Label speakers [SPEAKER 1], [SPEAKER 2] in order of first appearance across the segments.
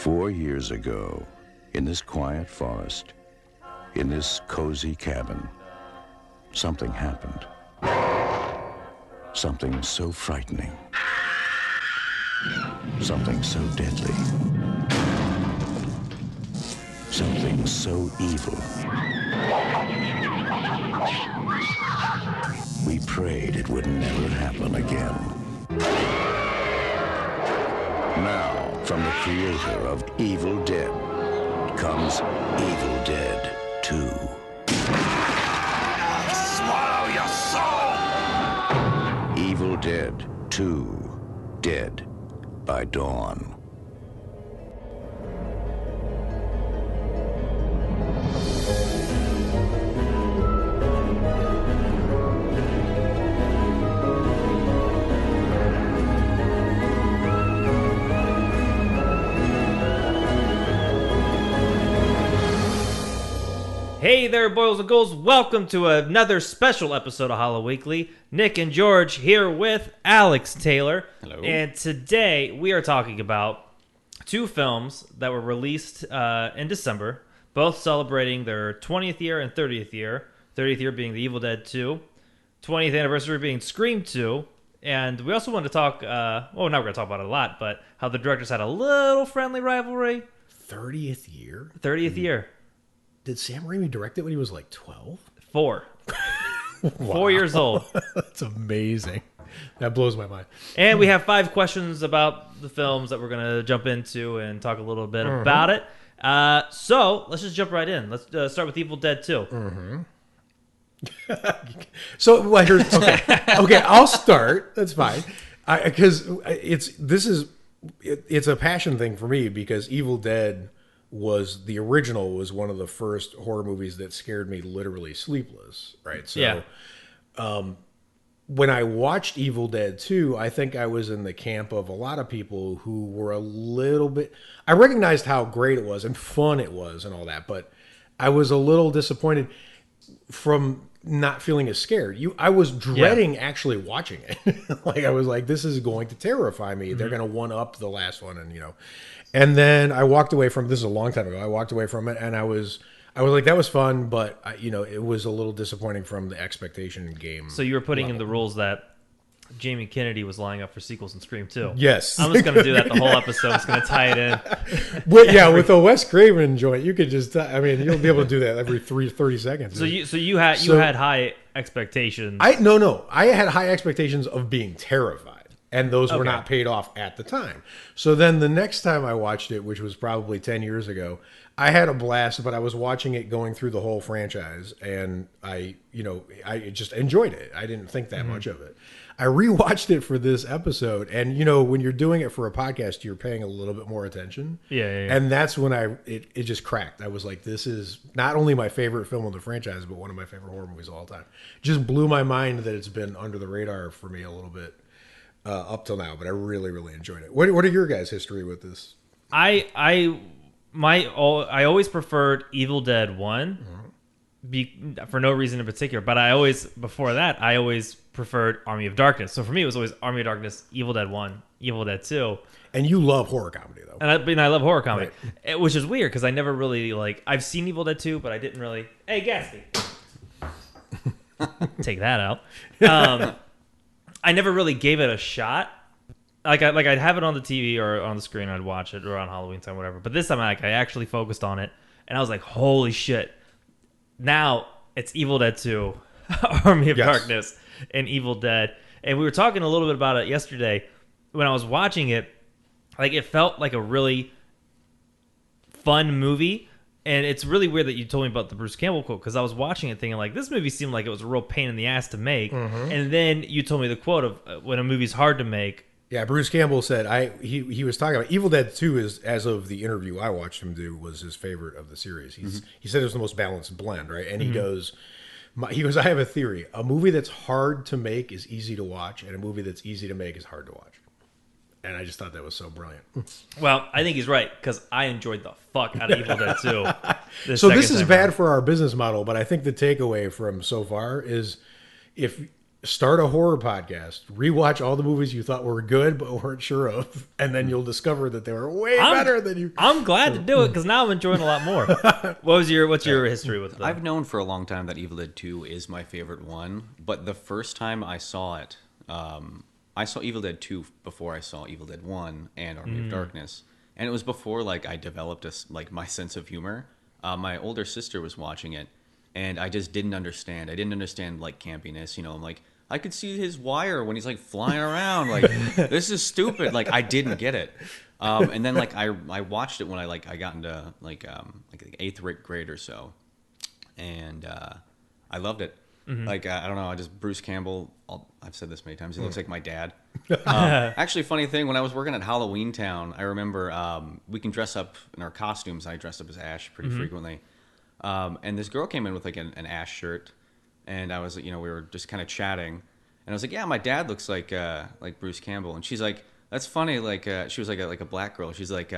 [SPEAKER 1] 4 years ago, in this quiet forest, in this cozy cabin, something happened. Something so frightening. Something so deadly. Something so evil. We prayed it would never happen again. Now, from the creator of Evil Dead comes Evil Dead 2. Swallow your soul! Evil Dead 2. Dead by Dawn.
[SPEAKER 2] Hey there, boys and girls. Welcome to another special episode of Hollow Weekly. Nick and George here with Alex Taylor.
[SPEAKER 3] Hello.
[SPEAKER 2] And today we are talking about two films that were released in December, both celebrating their 20th year and 30th year. 30th year being The Evil Dead 2, 20th anniversary being Scream 2. And we also want to talk, well, we're not going to talk about it a lot, but how the directors had a little friendly rivalry.
[SPEAKER 3] 30th year?
[SPEAKER 2] 30th year.
[SPEAKER 3] Did Sam Raimi direct it when he was like 12?
[SPEAKER 2] 4.
[SPEAKER 3] Wow.
[SPEAKER 2] 4 years old.
[SPEAKER 3] That's amazing. That blows my mind.
[SPEAKER 2] And we have 5 questions about the films that we're going to jump into and talk a little bit about it. So let's just jump right in. Let's start with Evil Dead 2.
[SPEAKER 3] So, well, here's, okay, I'll start. That's fine. Because it's a passion thing for me because Evil Dead was one of the first horror movies that scared me literally sleepless, right? So
[SPEAKER 2] yeah.
[SPEAKER 3] When I watched Evil Dead 2, I think I was in the camp of a lot of people who were a little bit... I recognized how great it was and fun it was and all that, but I was a little disappointed from not feeling as scared. I was dreading actually watching it. Like I was like, this is going to terrify me. They're going to one up the last one, and And then I walked away from this is a long time ago. I walked away from it, and I was like, that was fun, but it was a little disappointing from the expectation game.
[SPEAKER 2] So you were putting in the rules that Jamie Kennedy was lining up for sequels in Scream 2.
[SPEAKER 3] Yes,
[SPEAKER 2] I'm just going to do that the whole episode. It's going to tie it in.
[SPEAKER 3] But yeah, with the Wes Craven joint, you could just you'll be able to do that every 30 seconds.
[SPEAKER 2] So you had high expectations.
[SPEAKER 3] No. I had high expectations of being terrified. And those were not paid off at the time. So then the next time I watched it, which was probably 10 years ago, I had a blast, but I was watching it going through the whole franchise, and I just enjoyed it. I didn't think that much of it. I rewatched it for this episode, and when you're doing it for a podcast, you're paying a little bit more attention.
[SPEAKER 2] Yeah.
[SPEAKER 3] And that's when it just cracked. I was like, this is not only my favorite film of the franchise, but one of my favorite horror movies of all time. Just blew my mind that it's been under the radar for me a little bit. Up till now, but I really, really enjoyed it. What are your guys' history with this?
[SPEAKER 2] I always preferred Evil Dead 1 for no reason in particular, but before that I always preferred Army of Darkness. So for me it was always Army of Darkness, Evil Dead 1, Evil Dead 2.
[SPEAKER 3] And you love horror comedy though.
[SPEAKER 2] And I love horror comedy, which is weird because I never really I've seen Evil Dead 2, but I didn't really. Hey, Gatsby. Take that out. I never really gave it a shot. I'd have it on the TV or on the screen. I'd watch it around Halloween time, whatever. But this time, I actually focused on it, and I was like, "Holy shit!" Now it's Evil Dead 2, Army of Darkness, and Evil Dead. And we were talking a little bit about it yesterday when I was watching it. Like it felt like a really fun movie. And it's really weird that you told me about the Bruce Campbell quote because I was watching it thinking like this movie seemed like it was a real pain in the ass to make, and then you told me the quote of when a movie's hard to make.
[SPEAKER 3] Yeah, Bruce Campbell said he was talking about Evil Dead 2 is, as of the interview I watched him do, was his favorite of the series. He said it was the most balanced blend, right? And he goes, I have a theory: a movie that's hard to make is easy to watch, and a movie that's easy to make is hard to watch. And I just thought that was so brilliant.
[SPEAKER 2] Well, I think he's right because I enjoyed the fuck out of Evil Dead 2.
[SPEAKER 3] So this is bad for our business model, but I think the takeaway from so far is if start a horror podcast, rewatch all the movies you thought were good but weren't sure of, and then you'll discover that they were way better than you.
[SPEAKER 2] I'm glad to do it because now I'm enjoying a lot more. What's your history with that?
[SPEAKER 4] I've known for a long time that Evil Dead 2 is my favorite one, but the first time I saw it, I saw Evil Dead 2 before I saw Evil Dead 1 and Army of Darkness, and it was before like I developed my sense of humor. My older sister was watching it, and I just didn't understand. I didn't understand like campiness. I'm like, I could see his wire when he's like flying around. Like, this is stupid. Like, I didn't get it. And then like I watched it when I got into like the 8th grade or so, and I loved it. Like I don't know, I just Bruce Campbell. I've said this many times. He looks like my dad. Actually, funny thing, when I was working at Halloween Town, I remember we can dress up in our costumes. I dressed up as Ash pretty frequently, and this girl came in with like an Ash shirt. And I was, we were just kind of chatting, and I was like, "Yeah, my dad looks like Bruce Campbell." And she's like, "That's funny." Like, she was like a black girl. She's like,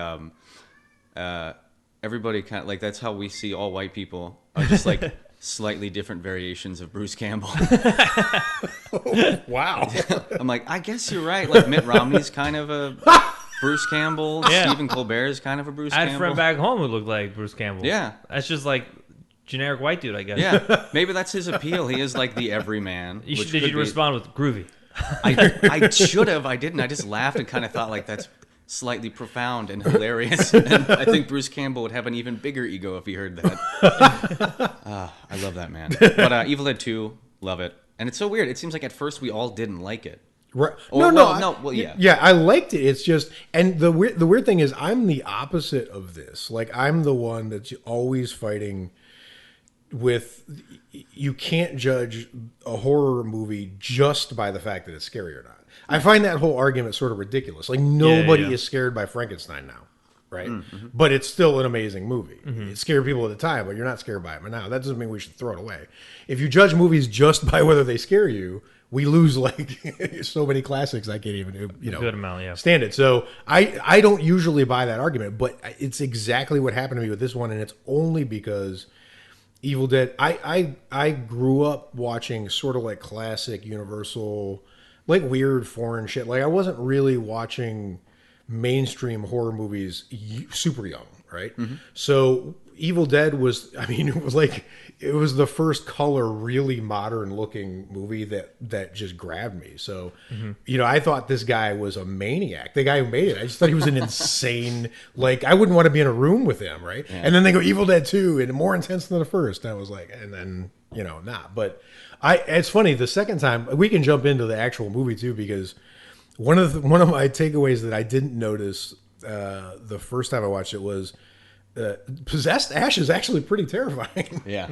[SPEAKER 4] everybody kind of like that's how we see all white people are just like slightly different variations of Bruce Campbell.
[SPEAKER 3] Wow.
[SPEAKER 4] I'm like, I guess you're right. Like Mitt Romney's kind of a Bruce Campbell.
[SPEAKER 2] Yeah.
[SPEAKER 4] Stephen Colbert's kind of a Bruce
[SPEAKER 2] I had
[SPEAKER 4] Campbell.
[SPEAKER 2] a friend back home who looked like Bruce Campbell.
[SPEAKER 4] Yeah.
[SPEAKER 2] That's just like generic white dude, I guess.
[SPEAKER 4] Yeah, maybe that's his appeal. He is like the everyman.
[SPEAKER 2] Did you respond with groovy?
[SPEAKER 4] I should have. I didn't. I just laughed and kind of thought like that's slightly profound and hilarious. And I think Bruce Campbell would have an even bigger ego if he heard that. I love that man. But Evil Dead 2, love it. And it's so weird. It seems like at first we all didn't like it.
[SPEAKER 3] Right.
[SPEAKER 4] Or,
[SPEAKER 3] no.
[SPEAKER 4] Well, yeah.
[SPEAKER 3] Yeah, I liked it. It's just, and the weird thing is, I'm the opposite of this. Like, I'm the one that's always fighting with. You can't judge a horror movie just by the fact that it's scary or not. I find that whole argument sort of ridiculous. Like, nobody is scared by Frankenstein now, right? Mm-hmm. But it's still an amazing movie. Mm-hmm. It scared people at the time, but you're not scared by it now. That doesn't mean we should throw it away. If you judge movies just by whether they scare you, we lose like so many classics. I can't even
[SPEAKER 2] good amount, yeah.
[SPEAKER 3] stand it. So I don't usually buy that argument, but it's exactly what happened to me with this one, and it's only because Evil Dead. I grew up watching sort of like classic Universal, like weird foreign shit. Like I wasn't really watching mainstream horror movies super young, right? Mm-hmm. So Evil Dead was, I mean, it was the first color, really modern looking movie that just grabbed me. So, I thought this guy was a maniac. The guy who made it, I just thought he was an insane, like, I wouldn't want to be in a room with him, right? Yeah. And then they go Evil Dead 2 and more intense than the first. I was like, and then, not. But it's funny, the second time, we can jump into the actual movie too, because one of my takeaways that I didn't notice the first time I watched it was possessed Ash is actually pretty terrifying.
[SPEAKER 4] Yeah.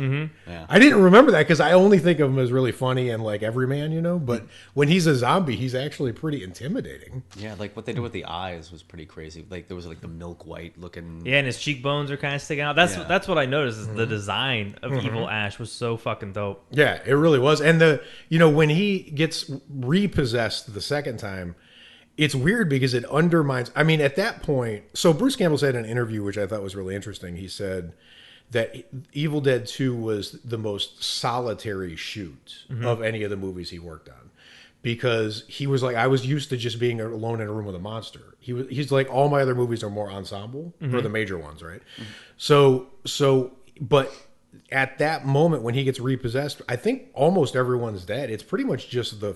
[SPEAKER 3] Yeah. I didn't remember that because I only think of him as really funny and like everyman, but when he's a zombie, he's actually pretty intimidating.
[SPEAKER 4] Yeah, like what they did with the eyes was pretty crazy. Like there was like the milk white looking.
[SPEAKER 2] Yeah, and his cheekbones are kind of sticking out. That's what I noticed is the design of Evil Ash was so fucking dope.
[SPEAKER 3] Yeah, it really was. And when he gets repossessed the second time, it's weird because it undermines. I mean, at that point, so Bruce Campbell said in an interview, which I thought was really interesting. He said that Evil Dead 2 was the most solitary shoot of any of the movies he worked on, because he was like, I was used to just being alone in a room with a monster. He's like, all my other movies are more ensemble, or the major ones, right? But at that moment when he gets repossessed, I think almost everyone's dead. It's pretty much just the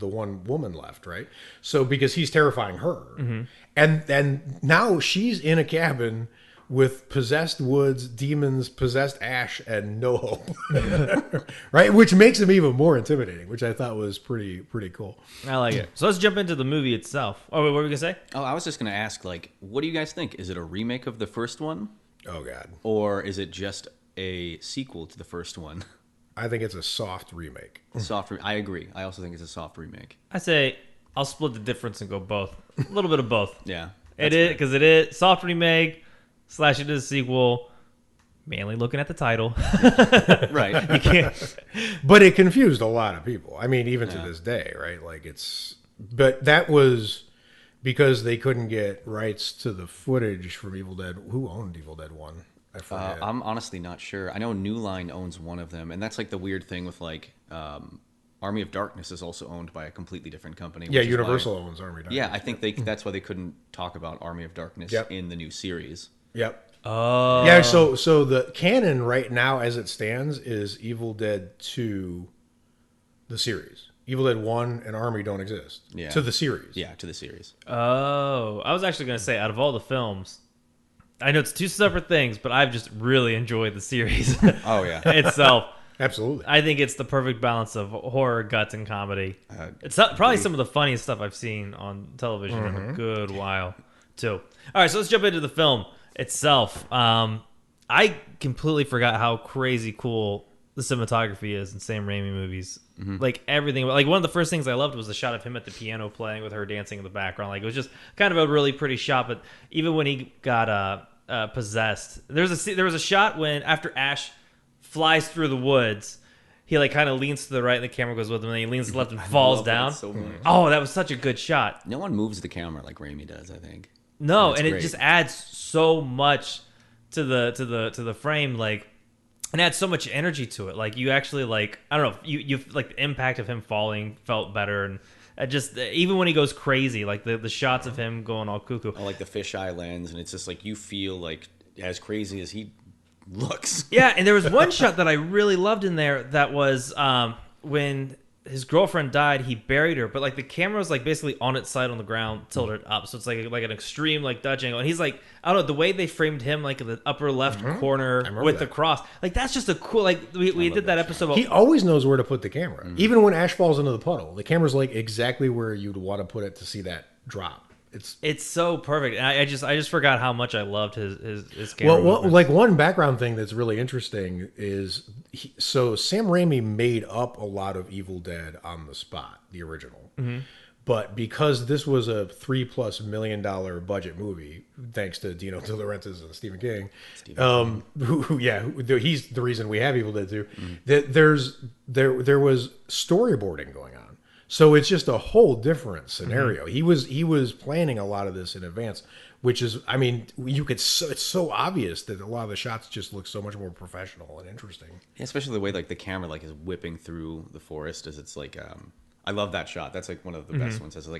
[SPEAKER 3] one woman left, right? So because he's terrifying her, and now she's in a cabin with possessed woods, demons, possessed Ash, and no hope, right? Which makes him even more intimidating, which I thought was pretty cool.
[SPEAKER 2] I like it. So let's jump into the movie itself. Oh, wait, what were we gonna say?
[SPEAKER 4] Oh, I was just gonna ask, like, what do you guys think? Is it a remake of the first one?
[SPEAKER 3] Oh God.
[SPEAKER 4] Or is it just a sequel to the first one?
[SPEAKER 3] I think it's a soft remake.
[SPEAKER 4] I agree. I also think it's a soft remake.
[SPEAKER 2] I say I'll split the difference and go both. A little bit of both.
[SPEAKER 4] Yeah.
[SPEAKER 2] It is, because it is soft remake / it is a sequel. Mainly looking at the title.
[SPEAKER 4] Right.
[SPEAKER 2] You can't.
[SPEAKER 3] But it confused a lot of people. I mean, even to this day, right? Like but that was because they couldn't get rights to the footage from Evil Dead. Who owned Evil Dead 1? I forget.
[SPEAKER 4] I'm honestly not sure. I know New Line owns one of them, and that's like the weird thing with like Army of Darkness is also owned by a completely different company.
[SPEAKER 3] Yeah,
[SPEAKER 4] which is
[SPEAKER 3] Universal
[SPEAKER 4] why,
[SPEAKER 3] owns Army of Darkness.
[SPEAKER 4] Yeah, I think that's why they couldn't talk about Army of Darkness in the new series.
[SPEAKER 3] Yep.
[SPEAKER 2] Oh.
[SPEAKER 3] Yeah, so the canon right now as it stands is Evil Dead 2, the series. Evil Dead 1 and Army don't exist.
[SPEAKER 4] Yeah.
[SPEAKER 3] To the series.
[SPEAKER 4] Yeah, to the series.
[SPEAKER 2] Oh. I was actually going to say, out of all the films, I know it's two separate things, but I've just really enjoyed the series
[SPEAKER 4] Oh, yeah.
[SPEAKER 2] itself.
[SPEAKER 3] Absolutely.
[SPEAKER 2] I think it's the perfect balance of horror, guts, and comedy. It's probably some of the funniest stuff I've seen on television in a good while, too. All right, so let's jump into the film itself. I completely forgot how crazy cool the cinematography is in Sam Raimi movies. Like everything, like one of the first things I loved was the shot of him at the piano playing with her dancing in the background. Like it was just kind of a really pretty shot. But even when he got possessed, there was a shot when after Ash flies through the woods, he like kind of leans to the right and the camera goes with him, and then he leans to the left and falls down.
[SPEAKER 4] So much.
[SPEAKER 2] Oh, that was such a good shot.
[SPEAKER 4] No one moves the camera like Raimi does, I think.
[SPEAKER 2] No,
[SPEAKER 4] That's
[SPEAKER 2] and
[SPEAKER 4] great.
[SPEAKER 2] it just adds so much to the frame, like, and adds so much energy to it. Like you actually like, I don't know, you like the impact of him falling felt better, and just even when he goes crazy, like the shots of him going all cuckoo.
[SPEAKER 4] I like the fisheye lens, and it's just like you feel like as crazy as he looks.
[SPEAKER 2] Yeah, and there was one shot that I really loved in there that was when his girlfriend died, he buried her, but like the camera was like basically on its side on the ground, tilted up, so it's like an extreme like Dutch angle. And he's like, I don't know, the way they framed him like in the upper left corner with the cross, like that's just a cool. Like we did that episode. About,
[SPEAKER 3] He always knows where to put the camera. Even when Ash falls into the puddle, the camera's like exactly where you'd want to put it to see that drop.
[SPEAKER 2] It's so perfect. And I just forgot how much I loved his camera.
[SPEAKER 3] Well, like one background thing that's really interesting is so Sam Raimi made up a lot of Evil Dead on the spot, the original. But because this was a $3+ million budget movie, thanks to Dino De Laurentiis and Stephen King, he's the reason we have Evil Dead 2. That there was storyboarding going on. So it's just a whole different scenario. He was planning a lot of this in advance, which is, I mean, it's so obvious that a lot of the shots just look so much more professional and interesting.
[SPEAKER 4] Yeah, especially the way like the camera like is whipping through the forest as it's like I love that shot. That's like one of the best ones as the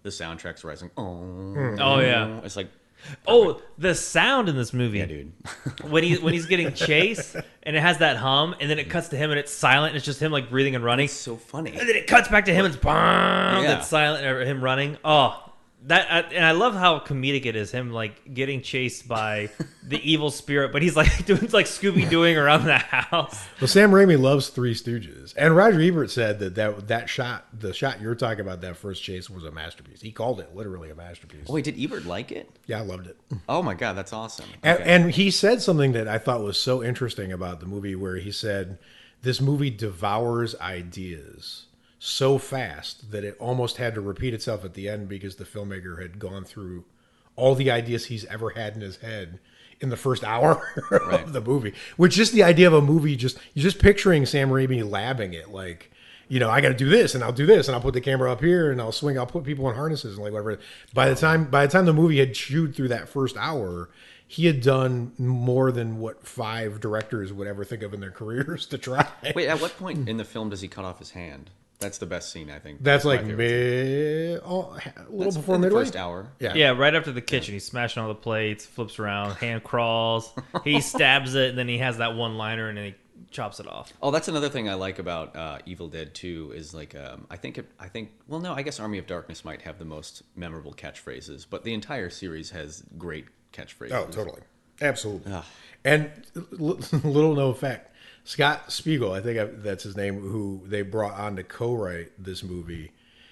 [SPEAKER 4] soundtrack's rising.
[SPEAKER 2] Oh yeah.
[SPEAKER 4] It's like
[SPEAKER 2] oh, the sound in this movie.
[SPEAKER 4] yeah, dude.
[SPEAKER 2] when he's getting chased and it has that hum and then it cuts to him and it's silent and it's just him like breathing and running.
[SPEAKER 4] It's so funny.
[SPEAKER 2] And then it cuts back to him and it's bang,
[SPEAKER 4] Yeah.
[SPEAKER 2] it's silent or him running. Oh, that and I love how comedic it is, him like getting chased by the evil spirit, but he's like doing like Scooby-Dooing around the house.
[SPEAKER 3] Well, Sam Raimi loves Three Stooges, and Roger Ebert said that shot, the shot you're talking about, that first chase was a masterpiece. He called it literally a masterpiece.
[SPEAKER 4] Oh, wait, did Ebert like it?
[SPEAKER 3] Yeah, I loved it.
[SPEAKER 4] Oh my god, that's awesome.
[SPEAKER 3] And he said something that I thought was so interesting about the movie, where he said this movie devours ideas so fast that it almost had to repeat itself at the end because the filmmaker had gone through all the ideas he's ever had in his head in the first hour of the movie. Which just the idea of a movie, you're just picturing Sam Raimi labbing it, like, you know, I got to do this and I'll do this and I'll put the camera up here and I'll put people in harnesses and like whatever. By the time the movie had chewed through that first hour, he had done more than what 5 directors would ever think of in their careers to try.
[SPEAKER 4] Wait, at what point in the film does he cut off his hand? That's the best scene, I think.
[SPEAKER 3] That's
[SPEAKER 4] my
[SPEAKER 3] like
[SPEAKER 4] favorite scene.
[SPEAKER 3] a little
[SPEAKER 4] That's
[SPEAKER 3] before
[SPEAKER 4] in the
[SPEAKER 3] midway.
[SPEAKER 4] first hour.
[SPEAKER 2] Yeah, right after the kitchen, he's smashing all the plates, flips around, hand crawls, he stabs it, and then he has that one liner, and then he chops it off.
[SPEAKER 4] Oh, that's another thing I like about Evil Dead 2 is like I guess Army of Darkness might have the most memorable catchphrases, but the entire series has great catchphrases.
[SPEAKER 3] Oh, totally, absolutely. And little known fact, Scott Spiegel, I think that's his name, who they brought on to co-write this movie.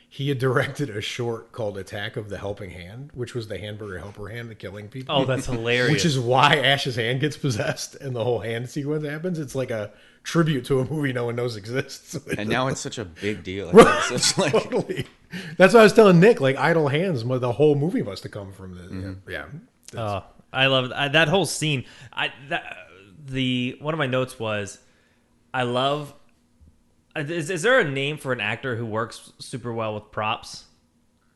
[SPEAKER 3] He had directed a short called Attack of the Helping Hand, which was the hamburger helper hand, the killing people.
[SPEAKER 2] Oh, that's hilarious.
[SPEAKER 3] Which is why Ash's hand gets possessed and the whole hand sequence happens. It's like a tribute to a movie no one knows exists.
[SPEAKER 4] And now it's such a big deal.
[SPEAKER 3] Right,
[SPEAKER 4] It's such, like,
[SPEAKER 3] totally. That's what I was telling Nick. Like, Idle Hands, the whole movie must have come from the... Yeah.
[SPEAKER 2] Oh, I love that whole scene. One of my notes was, I love. Is there a name for an actor who works super well with props,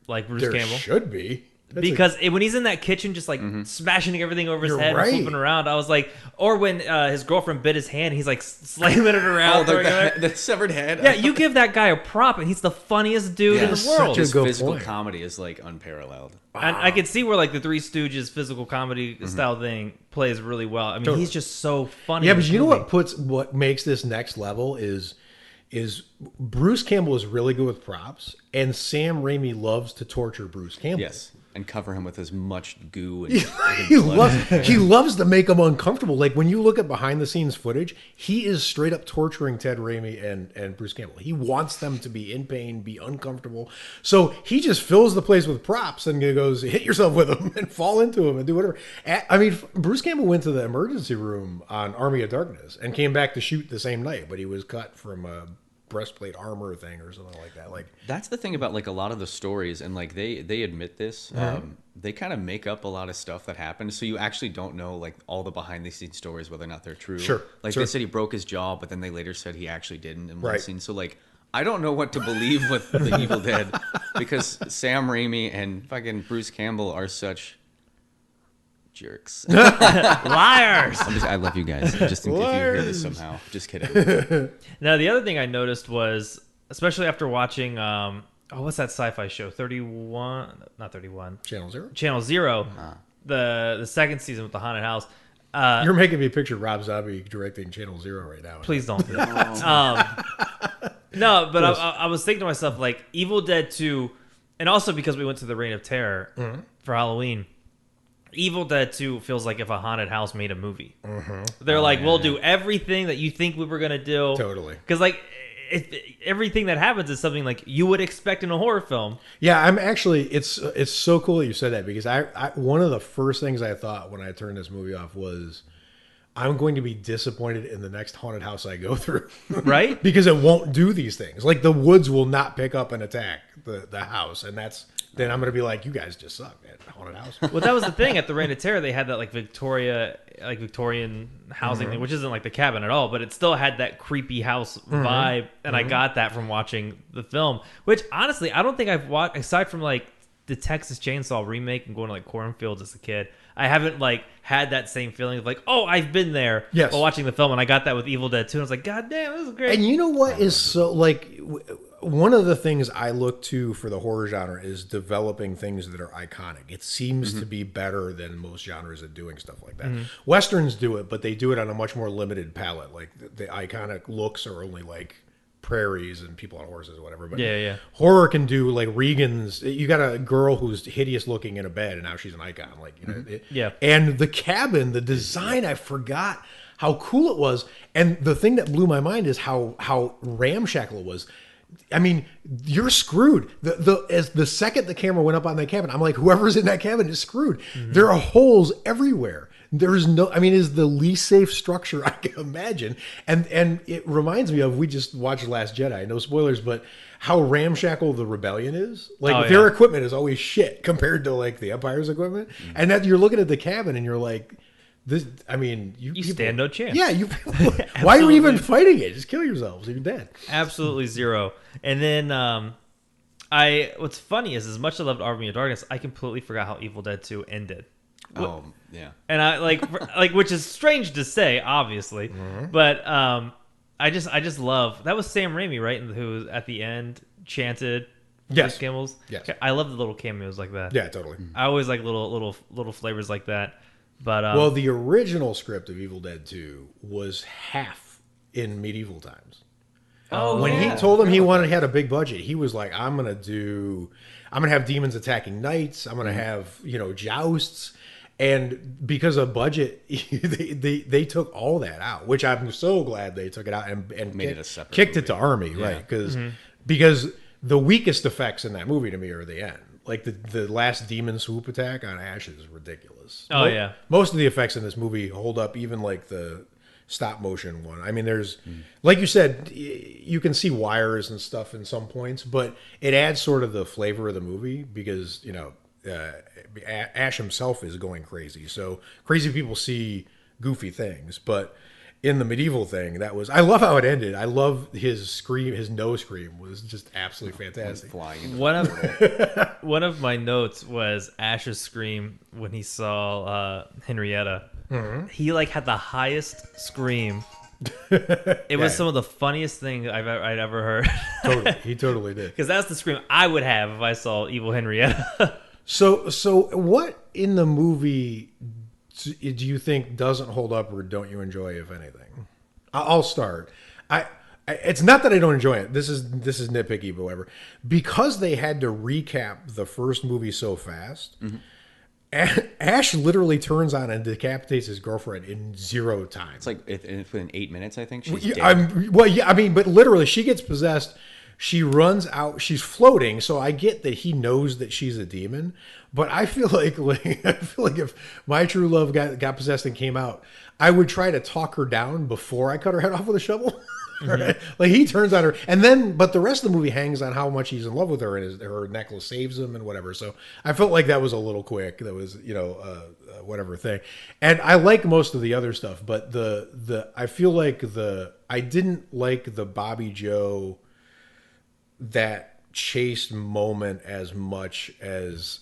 [SPEAKER 2] like Bruce
[SPEAKER 3] There
[SPEAKER 2] Campbell?
[SPEAKER 3] should be.
[SPEAKER 2] Because when he's in that kitchen, just like smashing everything over his
[SPEAKER 3] You're
[SPEAKER 2] head
[SPEAKER 3] right.
[SPEAKER 2] and flipping around, I was like, or when his girlfriend bit his hand, he's like slamming it around.
[SPEAKER 4] The severed head.
[SPEAKER 2] Yeah, you give that guy a prop, and he's the funniest dude in the world.
[SPEAKER 3] such a
[SPEAKER 4] His
[SPEAKER 3] good
[SPEAKER 4] physical
[SPEAKER 3] point.
[SPEAKER 4] comedy is like unparalleled.
[SPEAKER 2] And I could see where like the Three Stooges physical comedy style thing plays really well. I mean, he's just so funny.
[SPEAKER 3] Yeah,
[SPEAKER 2] in
[SPEAKER 3] but
[SPEAKER 2] this
[SPEAKER 3] you know
[SPEAKER 2] movie.
[SPEAKER 3] what makes this next level is Bruce Campbell is really good with props, and Sam Raimi loves to torture Bruce Campbell.
[SPEAKER 4] Yes, and cover him with as much goo and
[SPEAKER 3] He loves to make him uncomfortable. Like when you look at behind the scenes footage, he is straight up torturing Ted Raimi and Bruce Campbell. He wants them to be in pain, be uncomfortable. So he just fills the place with props and goes, hit yourself with them and fall into them and do whatever. I mean, Bruce Campbell went to the emergency room on Army of Darkness and came back to shoot the same night, but he was cut from a breastplate armor thing or something like that. Like
[SPEAKER 4] That's the thing about like a lot of the stories, and like they admit this. They kind of make up a lot of stuff that happened, so you actually don't know like all the behind the scenes stories, whether or not they're true.
[SPEAKER 3] Sure,
[SPEAKER 4] Like
[SPEAKER 3] sure.
[SPEAKER 4] they said he broke his jaw, but then they later said he actually didn't in one
[SPEAKER 3] Right.
[SPEAKER 4] scene. So like I don't know what to believe with the Evil Dead because Sam Raimi and fucking Bruce Campbell are such jerks.
[SPEAKER 2] Liars.
[SPEAKER 4] I love you guys. Just in case you hear this somehow. Just kidding.
[SPEAKER 2] Now, the other thing I noticed was, especially after watching, what's that sci-fi show? 31, not 31.
[SPEAKER 3] Channel Zero.
[SPEAKER 2] Channel Zero, the second season with the haunted house.
[SPEAKER 3] You're making me picture Rob Zombie directing Channel Zero right now.
[SPEAKER 2] Please don't do that. No, but I was thinking to myself, like, Evil Dead 2, and also because we went to the Reign of Terror for Halloween, Evil Dead 2 feels like if a haunted house made a movie. They're like, we'll do everything that you think we were going to do.
[SPEAKER 3] Totally.
[SPEAKER 2] Because, like, everything that happens is something like you would expect in a horror film.
[SPEAKER 3] Yeah, I'm actually. It's so cool that you said that because I one of the first things I thought when I turned this movie off was I'm going to be disappointed in the next haunted house I go through,
[SPEAKER 2] Right?
[SPEAKER 3] because it won't do these things. Like the woods will not pick up and attack the house, and then I'm going to be like, you guys just suck at haunted house.
[SPEAKER 2] Well, that was the thing. At the Reign of Terror, they had that, like, Victorian housing thing, which isn't like the cabin at all, but it still had that creepy house vibe, and I got that from watching the film, which, honestly, I don't think I've watched, aside from, like, the Texas Chainsaw remake and going to, like, cornfields as a kid, I haven't, like, had that same feeling of, like, oh, I've been there while watching the film, and I got that with Evil Dead 2, and I was like, God damn, this is great.
[SPEAKER 3] And you know what is so, like, one of the things I look to for the horror genre is developing things that are iconic. It seems to be better than most genres at doing stuff like that. Westerns do it, but they do it on a much more limited palette. Like, the iconic looks are only, like, prairies and people on horses or whatever. But
[SPEAKER 2] Yeah.
[SPEAKER 3] horror can do, like, Regan's. You got a girl who's hideous looking in a bed, and now she's an icon. Like, you know,
[SPEAKER 2] Yeah.
[SPEAKER 3] And the cabin, the design, I forgot how cool it was. And the thing that blew my mind is how ramshackle it was. I mean, you're screwed. As the second the camera went up on that cabin, I'm like, whoever's in that cabin is screwed. There are holes everywhere. There's no, I mean, it's the least safe structure I can imagine. And it reminds me of, we just watched Last Jedi, no spoilers, but how ramshackle the rebellion is. Like, their equipment is always shit compared to, like, the Empire's equipment. And that you're looking at the cabin and you're like, this, I mean, you people,
[SPEAKER 2] stand no chance.
[SPEAKER 3] Yeah, why are you even fighting it? Just kill yourselves. You're dead.
[SPEAKER 2] Absolutely zero. And then what's funny is, as much as I loved Army of Darkness, I completely forgot how Evil Dead 2 ended.
[SPEAKER 4] Oh, yeah.
[SPEAKER 2] And I like which is strange to say, obviously, but I just love that was Sam Raimi, right? Who at the end chanted
[SPEAKER 3] Yes.
[SPEAKER 2] Campbell's.
[SPEAKER 3] Yes.
[SPEAKER 2] I love the little cameos like that.
[SPEAKER 3] Yeah, totally.
[SPEAKER 2] I always like little flavors like that. But
[SPEAKER 3] Well, the original script of Evil Dead 2 was half in medieval times. When he told him he had a big budget, he was like, I'm gonna have demons attacking knights. I'm gonna have, jousts. And because of budget, they took all that out, which I'm so glad they took it out and
[SPEAKER 4] Made it a separate
[SPEAKER 3] kicked
[SPEAKER 4] movie.
[SPEAKER 3] it to Army, right? Because the weakest effects in that movie to me are the end. Like the last demon swoop attack on Ash is ridiculous.
[SPEAKER 2] Oh, yeah.
[SPEAKER 3] Most of the effects in this movie hold up, even like the stop motion one. I mean, there's, like you said, you can see wires and stuff in some points, but it adds sort of the flavor of the movie because, Ash himself is going crazy. So crazy people see goofy things, but in the medieval thing, I love how it ended. I love his scream, his no scream was just absolutely fantastic.
[SPEAKER 4] Flying into
[SPEAKER 2] One of my notes was Ash's scream when he saw Henrietta. He like had the highest scream. It was some of the funniest thing I'd ever heard.
[SPEAKER 3] Totally, he totally did.
[SPEAKER 2] Because that's the scream I would have if I saw evil Henrietta.
[SPEAKER 3] So what in the movie do you think doesn't hold up or don't you enjoy, if anything? I'll start. It's not that I don't enjoy it. This is nitpicky, but whatever. Because they had to recap the first movie so fast, Ash literally turns on and decapitates his girlfriend in 0 time.
[SPEAKER 4] It's like within 8 minutes, I think she's dead.
[SPEAKER 3] But literally, she gets possessed. She runs out. She's floating, so I get that he knows that she's a demon. But I feel like if my true love got possessed and came out, I would try to talk her down before I cut her head off with a shovel. Right? Like he turns on her, but the rest of the movie hangs on how much he's in love with her, and her necklace saves him and whatever. So I felt like that was a little quick. That was whatever thing, and I like most of the other stuff, but I feel like I didn't like the Bobby Joe that chase moment as much as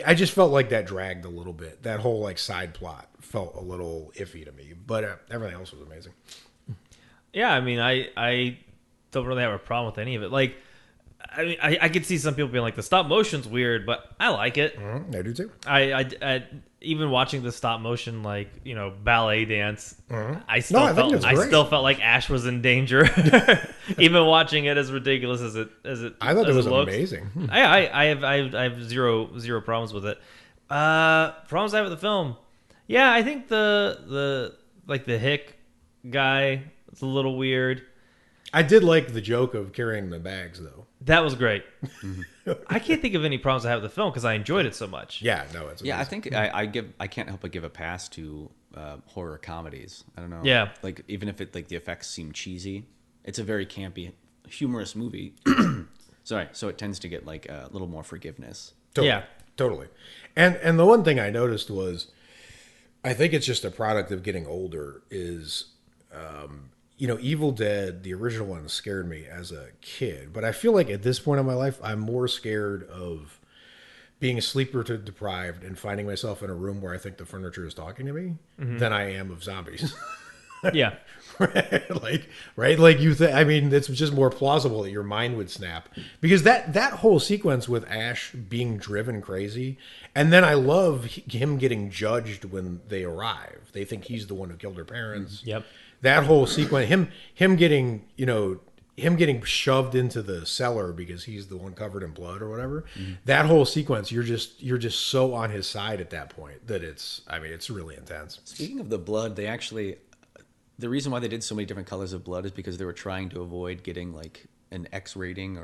[SPEAKER 3] I just felt like that dragged a little bit. That whole like side plot felt a little iffy to me, but everything else was amazing.
[SPEAKER 2] Yeah, I mean, I don't really have a problem with any of it. Like, I mean, I could see some people being like, the stop motion's weird, but I like it.
[SPEAKER 3] I do too.
[SPEAKER 2] I even watching the stop motion, like, ballet dance, I still felt like Ash was in danger. Even watching it, as ridiculous as it
[SPEAKER 3] I thought
[SPEAKER 2] it
[SPEAKER 3] was
[SPEAKER 2] looks.
[SPEAKER 3] amazing.
[SPEAKER 2] I have zero problems with it. Problems I have with the film. Yeah, I think the Hick guy, it's a little weird.
[SPEAKER 3] I did like the joke of carrying the bags, though.
[SPEAKER 2] That was great. I can't think of any problems I have with the film because I enjoyed it so much.
[SPEAKER 3] Yeah, no, it's amazing.
[SPEAKER 4] Yeah, I think I can't help but give a pass to horror comedies. I don't know.
[SPEAKER 2] Yeah,
[SPEAKER 4] like even if the effects seem cheesy, it's a very campy, humorous movie. Sorry, so it tends to get like a little more forgiveness.
[SPEAKER 3] Totally,
[SPEAKER 2] yeah,
[SPEAKER 3] totally. And the one thing I noticed was, I think it's just a product of getting older. Is Evil Dead, the original one, scared me as a kid. But I feel like at this point in my life, I'm more scared of being sleeper deprived and finding myself in a room where I think the furniture is talking to me than I am of zombies.
[SPEAKER 2] yeah.
[SPEAKER 3] Like you think, I mean, it's just more plausible that your mind would snap, because that whole sequence with Ash being driven crazy, and then I love him getting judged when they arrive. They think he's the one who killed her parents.
[SPEAKER 2] Yep.
[SPEAKER 3] That whole sequence, him getting shoved into the cellar because he's the one covered in blood or whatever. That whole sequence, you're just so on his side at that point that it's really intense.
[SPEAKER 4] Speaking of the blood, the reason why they did so many different colors of blood is because they were trying to avoid getting like an X rating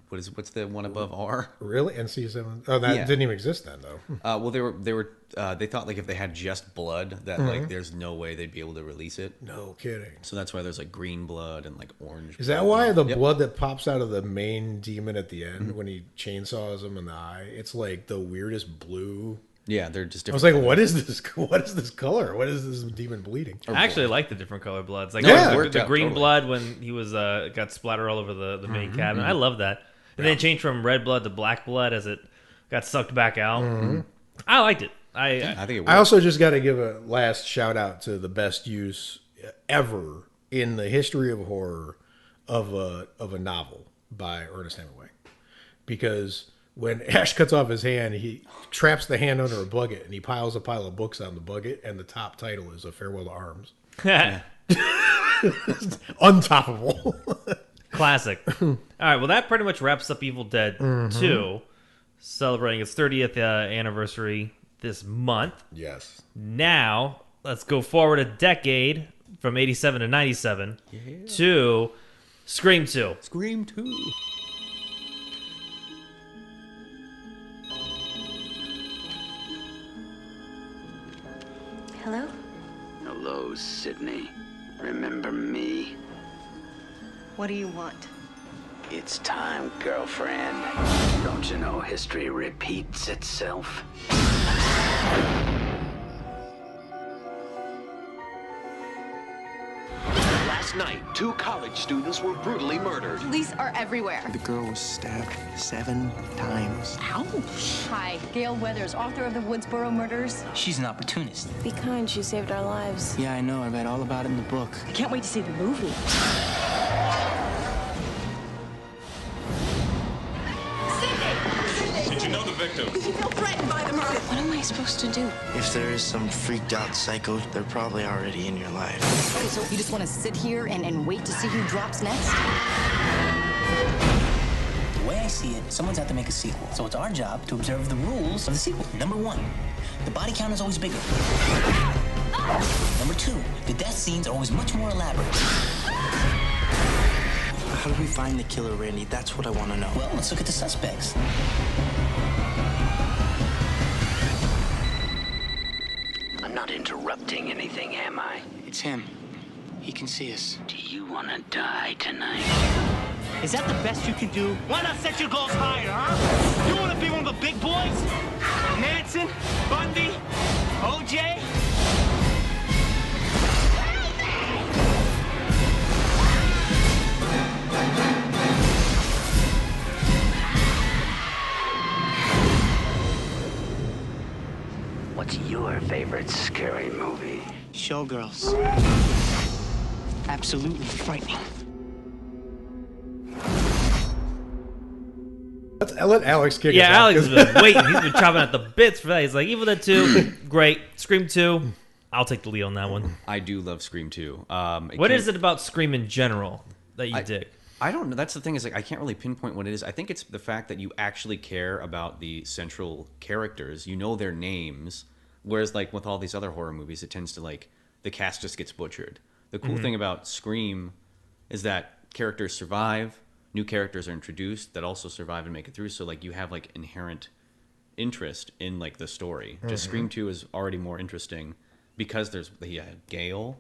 [SPEAKER 4] what's the one above R?
[SPEAKER 3] Really? NC-7? Oh, that didn't even exist then, though.
[SPEAKER 4] Well, they thought like if they had just blood, that like there's no way they'd be able to release it.
[SPEAKER 3] No kidding.
[SPEAKER 4] So that's why there's like green blood and like orange.
[SPEAKER 3] Is that why the blood that pops out of the main demon at the end when he chainsaws him in the eye? It's like the weirdest blue.
[SPEAKER 4] Yeah, they're just
[SPEAKER 3] I
[SPEAKER 4] different.
[SPEAKER 3] was like, what is this? What is this color? What is this demon bleeding?
[SPEAKER 2] I actually like the different color bloods. Like the green blood when he was got splattered all over the main cabin. I love that. And then it changed from red blood to black blood as it got sucked back out. I liked it. I
[SPEAKER 4] think it worked.
[SPEAKER 3] I also just got to give a last shout out to the best use ever in the history of horror of a novel by Ernest Hemingway, because when Ash cuts off his hand, he traps the hand under a bucket and he piles a pile of books on the bucket, and the top title is A Farewell to Arms. Untoppable.
[SPEAKER 2] Classic. All right, well, that pretty much wraps up Evil Dead 2, celebrating its 30th anniversary this month.
[SPEAKER 3] Yes.
[SPEAKER 2] Now, let's go forward a decade from 87 to 97 to Scream 2.
[SPEAKER 4] Scream 2.
[SPEAKER 5] Hello?
[SPEAKER 6] Hello, Sydney. Remember me?
[SPEAKER 5] What do you want?
[SPEAKER 6] It's time, girlfriend. Don't you know history repeats itself?
[SPEAKER 7] Last night, 2 college students were brutally murdered.
[SPEAKER 8] Police are everywhere.
[SPEAKER 9] The girl was stabbed 7 times.
[SPEAKER 8] Ouch. Hi, Gail Weathers, author of the Woodsboro murders.
[SPEAKER 9] She's an opportunist.
[SPEAKER 10] Be kind, she saved our lives.
[SPEAKER 9] Yeah, I know. I read all about it in the book.
[SPEAKER 8] I can't wait to see the movie.
[SPEAKER 11] Did you know the victim?
[SPEAKER 8] Did you feel threatened by the murder?
[SPEAKER 10] What am I supposed to do?
[SPEAKER 9] If there is some freaked out psycho, they're probably already in your life.
[SPEAKER 8] Okay, so you just want to sit here and wait to see who drops next?
[SPEAKER 12] The way I see it, someone's out to make a sequel. So it's our job to observe the rules of the sequel. Number 1, the body count is always bigger. Number 2, the death scenes are always much more elaborate.
[SPEAKER 9] How do we find the killer, Randy? That's what I want to know.
[SPEAKER 12] Well, let's look at the suspects.
[SPEAKER 6] I'm not interrupting anything, am I?
[SPEAKER 9] It's him. He can see us.
[SPEAKER 6] Do you want to die tonight?
[SPEAKER 13] Is that the best you can do? Why not set your goals higher, huh? You want to be one of the big boys? Manson? Bundy? OJ?
[SPEAKER 6] What's your favorite scary movie?
[SPEAKER 9] Showgirls. Absolutely frightening.
[SPEAKER 3] I'll let Alex kick
[SPEAKER 2] Yeah,
[SPEAKER 3] us off,
[SPEAKER 2] Alex has been waiting. He's been chopping at the bits for that. He's like, Evil Dead 2, great. Scream 2, I'll take the lead on that one.
[SPEAKER 4] I do love Scream 2.
[SPEAKER 2] What is it about Scream in general that you dig?
[SPEAKER 4] I don't know. That's the thing is, like, I can't really pinpoint what it is. I think it's the fact that you actually care about the central characters. You know their names. Whereas, like, with all these other horror movies, it tends to, like, the cast just gets butchered. The cool thing about Scream is that characters survive. New characters are introduced that also survive and make it through. So, like, you have, like, inherent interest in, like, the story. Just Scream 2 is already more interesting because there's, Gale,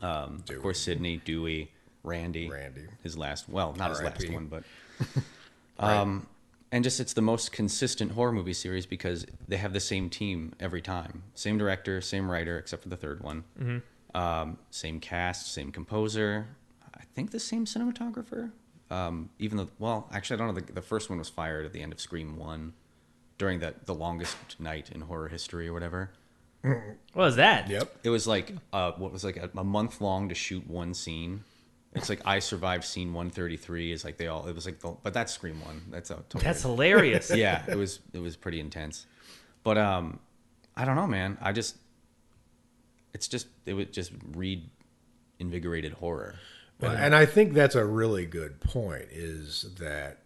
[SPEAKER 4] of course, Sidney, Dewey, Randy, his last, well, not his last one, but, and just it's the most consistent horror movie series because they have the same team every time, same director, same writer, except for the third one, same cast, same composer, I think the same cinematographer, even though, well, actually, I don't know, the first one was fired at the end of Scream 1 during the longest night in horror history or whatever.
[SPEAKER 2] What was that?
[SPEAKER 3] Yep.
[SPEAKER 4] It was like what was like a month long to shoot one scene. It's like I Survived scene 133 is like it was like but that's Scream 1. That's
[SPEAKER 2] hilarious.
[SPEAKER 4] Yeah, it was pretty intense. But I don't know, man. It was just reinvigorated horror.
[SPEAKER 3] Well, and I think that's a really good point, is that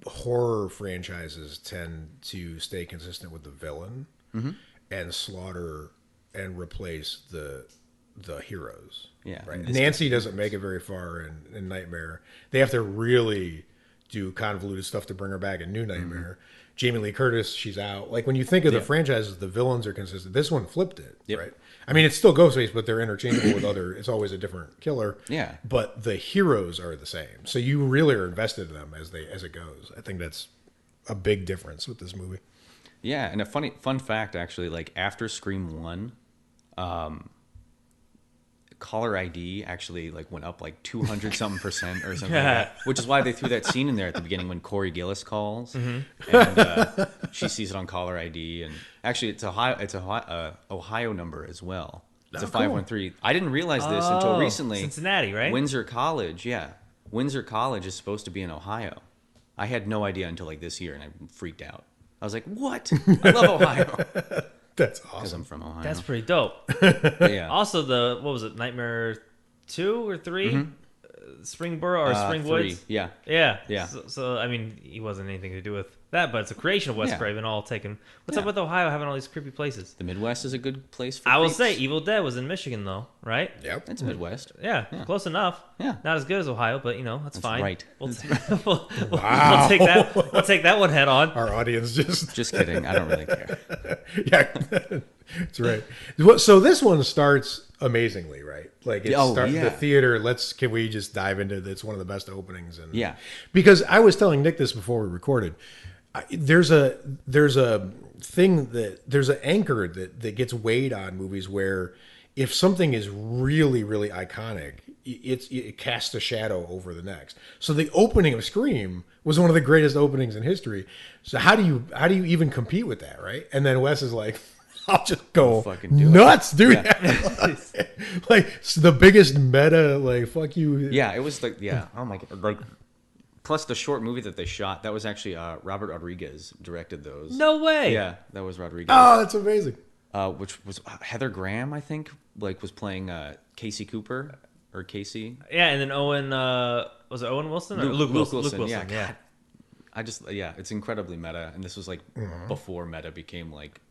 [SPEAKER 3] horror franchises tend to stay consistent with the villain and slaughter and replace the heroes.
[SPEAKER 4] Yeah.
[SPEAKER 3] Right. Nancy doesn't make it very far in Nightmare. They have to really do convoluted stuff to bring her back in New Nightmare. Jamie Lee Curtis, she's out. Like, when you think of the franchises, the villains are consistent. This one flipped it, right? I mean, it's still Ghostface, but they're interchangeable with other. It's always a different killer.
[SPEAKER 4] Yeah.
[SPEAKER 3] But the heroes are the same, so you really are invested in them as it goes. I think that's a big difference with this movie.
[SPEAKER 4] Yeah, and a fun fact actually, like after Scream 1, caller ID actually like went up like 200-something% or something like that, which is why they threw that scene in there at the beginning when Corey Gillis calls and she sees it on caller ID, and actually it's Ohio number as well. It's a 513. I didn't realize this until recently.
[SPEAKER 2] Cincinnati, right?
[SPEAKER 4] Windsor College is supposed to be in Ohio. I had no idea until like this year, and I freaked out. I was like, what? I love Ohio.
[SPEAKER 3] That's awesome.
[SPEAKER 4] Because I'm from Ohio.
[SPEAKER 2] That's pretty dope.
[SPEAKER 4] Yeah.
[SPEAKER 2] Also, what was it, Nightmare 2 or 3? Springboro or Springwoods?
[SPEAKER 4] 3. Yeah.
[SPEAKER 2] Yeah. So, I mean, he wasn't anything to do with that, but it's a creation of Wes Craven, all taken. What's up with Ohio having all these creepy places?
[SPEAKER 4] The Midwest is a good place for
[SPEAKER 2] I will
[SPEAKER 4] creeps.
[SPEAKER 2] say Evil Dead was in Michigan, though, right?
[SPEAKER 3] Yep.
[SPEAKER 4] It's Midwest.
[SPEAKER 2] Yeah, close enough.
[SPEAKER 4] Yeah.
[SPEAKER 2] Not as good as Ohio, but, that's fine.
[SPEAKER 4] Right.
[SPEAKER 2] We'll take that. We'll take that one head on.
[SPEAKER 3] Our audience
[SPEAKER 4] Just kidding. I don't really care.
[SPEAKER 3] Yeah, that's right. So this one starts amazingly, right? Like the theater. Can we just dive into it? It's one of the best openings, and because I was telling Nick this before we recorded. There's an anchor that gets weighed on movies where if something is really, really iconic, it casts a shadow over the next. So the opening of Scream was one of the greatest openings in history. So how do you even compete with that, right? And then Wes is like, I'll just go nuts, dude. Yeah. Like it's the biggest meta, like fuck you.
[SPEAKER 4] Yeah, it was like oh my god, like. Plus the short movie that they shot, that was actually Robert Rodriguez directed those.
[SPEAKER 2] No way.
[SPEAKER 4] Yeah, that was Rodriguez.
[SPEAKER 3] Oh, that's amazing.
[SPEAKER 4] Which was Heather Graham, I think, like was playing Casey Cooper or Casey.
[SPEAKER 2] Yeah, and then Owen was it Owen Wilson or Luke Wilson? Luke Wilson. Yeah.
[SPEAKER 4] It's incredibly meta, and this was like before meta became like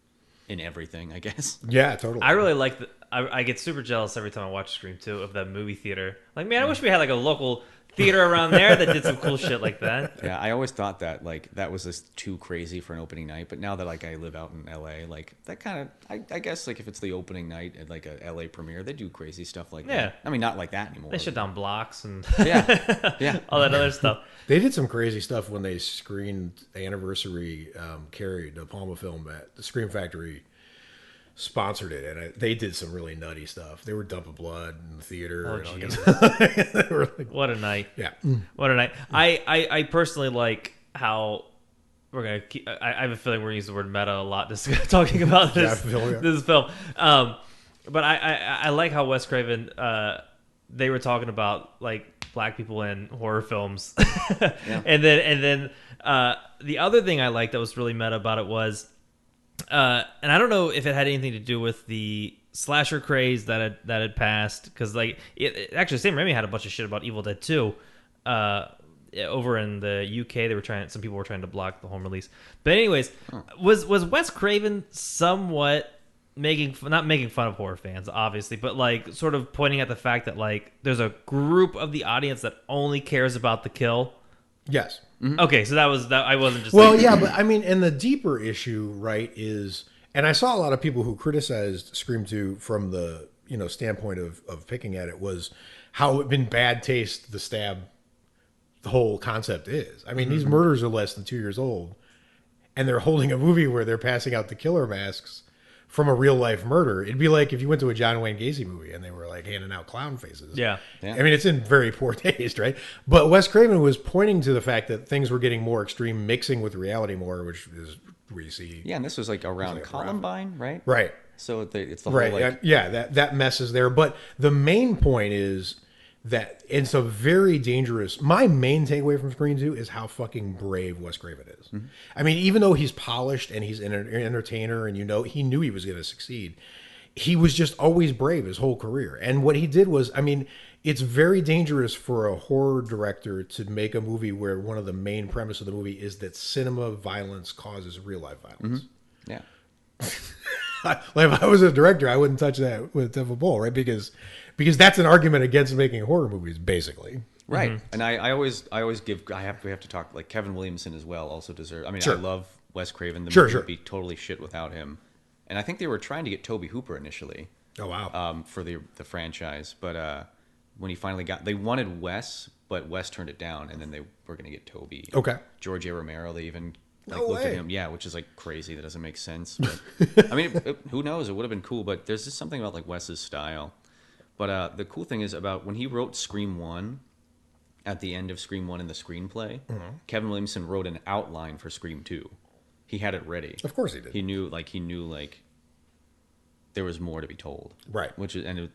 [SPEAKER 4] in everything, I guess.
[SPEAKER 3] Yeah, totally.
[SPEAKER 2] I really like I get super jealous every time I watch Scream 2 of that movie theater. Like, man, I wish we had like a local theater around there that did some cool shit like that.
[SPEAKER 4] Yeah, I always thought that like that was just too crazy for an opening night, but now that like I live out in LA, like that kind of I guess like if it's the opening night at like a LA premiere, they do crazy stuff like that. I mean, not like that anymore.
[SPEAKER 2] They shut down blocks and
[SPEAKER 4] yeah,
[SPEAKER 2] all that other stuff.
[SPEAKER 3] They did some crazy stuff when they screened Anniversary Carrie, De Palma film at the Scream Factory. Sponsored it, and they did some really nutty stuff. They were dumping blood in the theater.
[SPEAKER 2] Oh,
[SPEAKER 3] and all
[SPEAKER 2] Jesus.
[SPEAKER 3] like,
[SPEAKER 2] what a night!
[SPEAKER 3] Yeah,
[SPEAKER 2] what a night. I personally like how we're gonna keep. I have a feeling we're gonna use the word meta a lot just talking about this this film. But I like how Wes Craven. They were talking about like black people in horror films, and then the other thing I liked that was really meta about it was. And I don't know if it had anything to do with the slasher craze that had passed, because like actually Sam Raimi had a bunch of shit about Evil Dead 2 over in the UK. Some people were trying to block the home release. But anyways, was Wes Craven somewhat not making fun of horror fans, obviously, but like sort of pointing at the fact that like there's a group of the audience that only cares about the kill?
[SPEAKER 3] Yes.
[SPEAKER 2] Mm-hmm. Okay, so that was that. I wasn't just
[SPEAKER 3] yeah, but I mean, and the deeper issue, right, is, and I saw a lot of people who criticized Scream 2 from the standpoint of picking at it was how in bad taste the whole concept is. I mean, these murders are less than 2 years old, and they're holding a movie where they're passing out the killer masks from a real life murder. It'd be like if you went to a John Wayne Gacy movie and they were like handing out clown faces.
[SPEAKER 2] Yeah.
[SPEAKER 3] I mean, it's in very poor taste, right? But Wes Craven was pointing to the fact that things were getting more extreme, mixing with reality more, which is where you see.
[SPEAKER 4] Yeah, and this was like around Columbine, right?
[SPEAKER 3] Right.
[SPEAKER 4] So it's the whole like...
[SPEAKER 3] Yeah, that mess is there. But the main point is that it's a very dangerous. My main takeaway from Scream 2 is how fucking brave Wes Craven is. Mm-hmm. I mean, even though he's polished and he's an entertainer, and he knew he was going to succeed, he was just always brave his whole career. And what he did was, I mean, it's very dangerous for a horror director to make a movie where one of the main premise of the movie is that cinema violence causes real life violence.
[SPEAKER 4] Mm-hmm. Yeah.
[SPEAKER 3] Like if I was a director, I wouldn't touch that with a ball, right? Because that's an argument against making horror movies, basically.
[SPEAKER 4] Right. Mm-hmm. And I always give. We have to talk like Kevin Williamson as well. Also deserves. I mean,
[SPEAKER 3] sure.
[SPEAKER 4] I love Wes Craven. The movie would be totally shit without him. And I think they were trying to get Tobe Hooper initially.
[SPEAKER 3] Oh wow.
[SPEAKER 4] For the franchise, but when he finally they wanted Wes, but Wes turned it down, and then they were going to get Tobe.
[SPEAKER 3] Okay.
[SPEAKER 4] George A. Romero. They even.
[SPEAKER 3] No
[SPEAKER 4] looked
[SPEAKER 3] way.
[SPEAKER 4] at him, which is like crazy. That doesn't make sense. But, I mean, who knows? It would have been cool. But there's just something about like Wes's style. But the cool thing is about when he wrote Scream 1, at the end of Scream 1 in the screenplay, Kevin Williamson wrote an outline for Scream 2. He had it ready.
[SPEAKER 3] Of course he did.
[SPEAKER 4] He knew there was more to be told.
[SPEAKER 3] Right.
[SPEAKER 4] And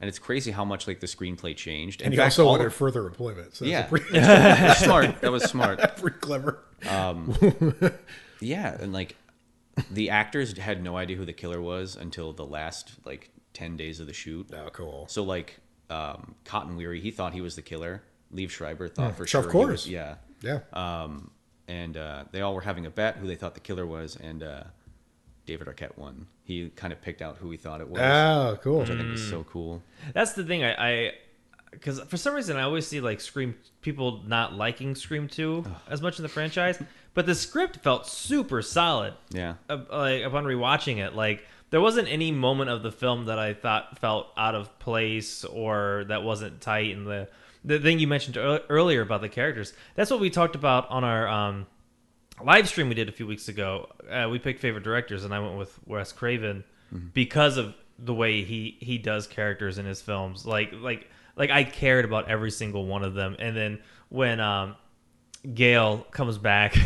[SPEAKER 4] it's crazy how much like the screenplay changed.
[SPEAKER 3] And he also wanted further employment. So
[SPEAKER 4] that's smart. That was smart.
[SPEAKER 3] Pretty clever.
[SPEAKER 4] Yeah, and like the actors had no idea who the killer was until the last like 10 days of the shoot.
[SPEAKER 3] Oh, cool.
[SPEAKER 4] So like Cotton Weary, he thought he was the killer. Liev Schreiber thought for sure.
[SPEAKER 3] Of course.
[SPEAKER 4] He was,
[SPEAKER 3] yeah.
[SPEAKER 4] And they all were having a bet who they thought the killer was, and David Arquette won. He kind of picked out who he thought it was.
[SPEAKER 3] Oh, cool.
[SPEAKER 4] Which I think is so cool.
[SPEAKER 2] That's the thing. Because for some reason I always see like Scream people not liking Scream 2 as much in the franchise, but the script felt super solid.
[SPEAKER 4] Yeah.
[SPEAKER 2] Like upon rewatching it, like there wasn't any moment of the film that I thought felt out of place or that wasn't tight. And the thing you mentioned earlier about the characters, that's what we talked about on our live stream we did a few weeks ago. We picked favorite directors, and I went with Wes Craven because of the way he does characters in his films. Like I cared about every single one of them. And then when Gail comes back,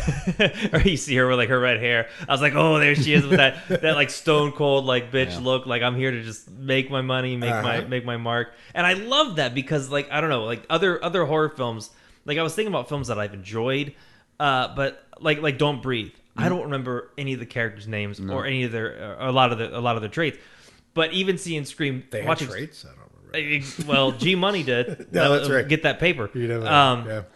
[SPEAKER 2] or you see her with like her red hair, I was like, oh, there she is with that like stone cold like bitch look. Like I'm here to just make my money, make my mark. And I love that because like I don't know, like other horror films. Like I was thinking about films that I've enjoyed, but like Don't Breathe. I don't remember any of the characters' names or any of their a lot of their traits. But even seeing Scream,
[SPEAKER 3] they had traits. I don't remember.
[SPEAKER 2] Well, G Money did.
[SPEAKER 3] No, that's right.
[SPEAKER 2] Get that paper.
[SPEAKER 3] You never,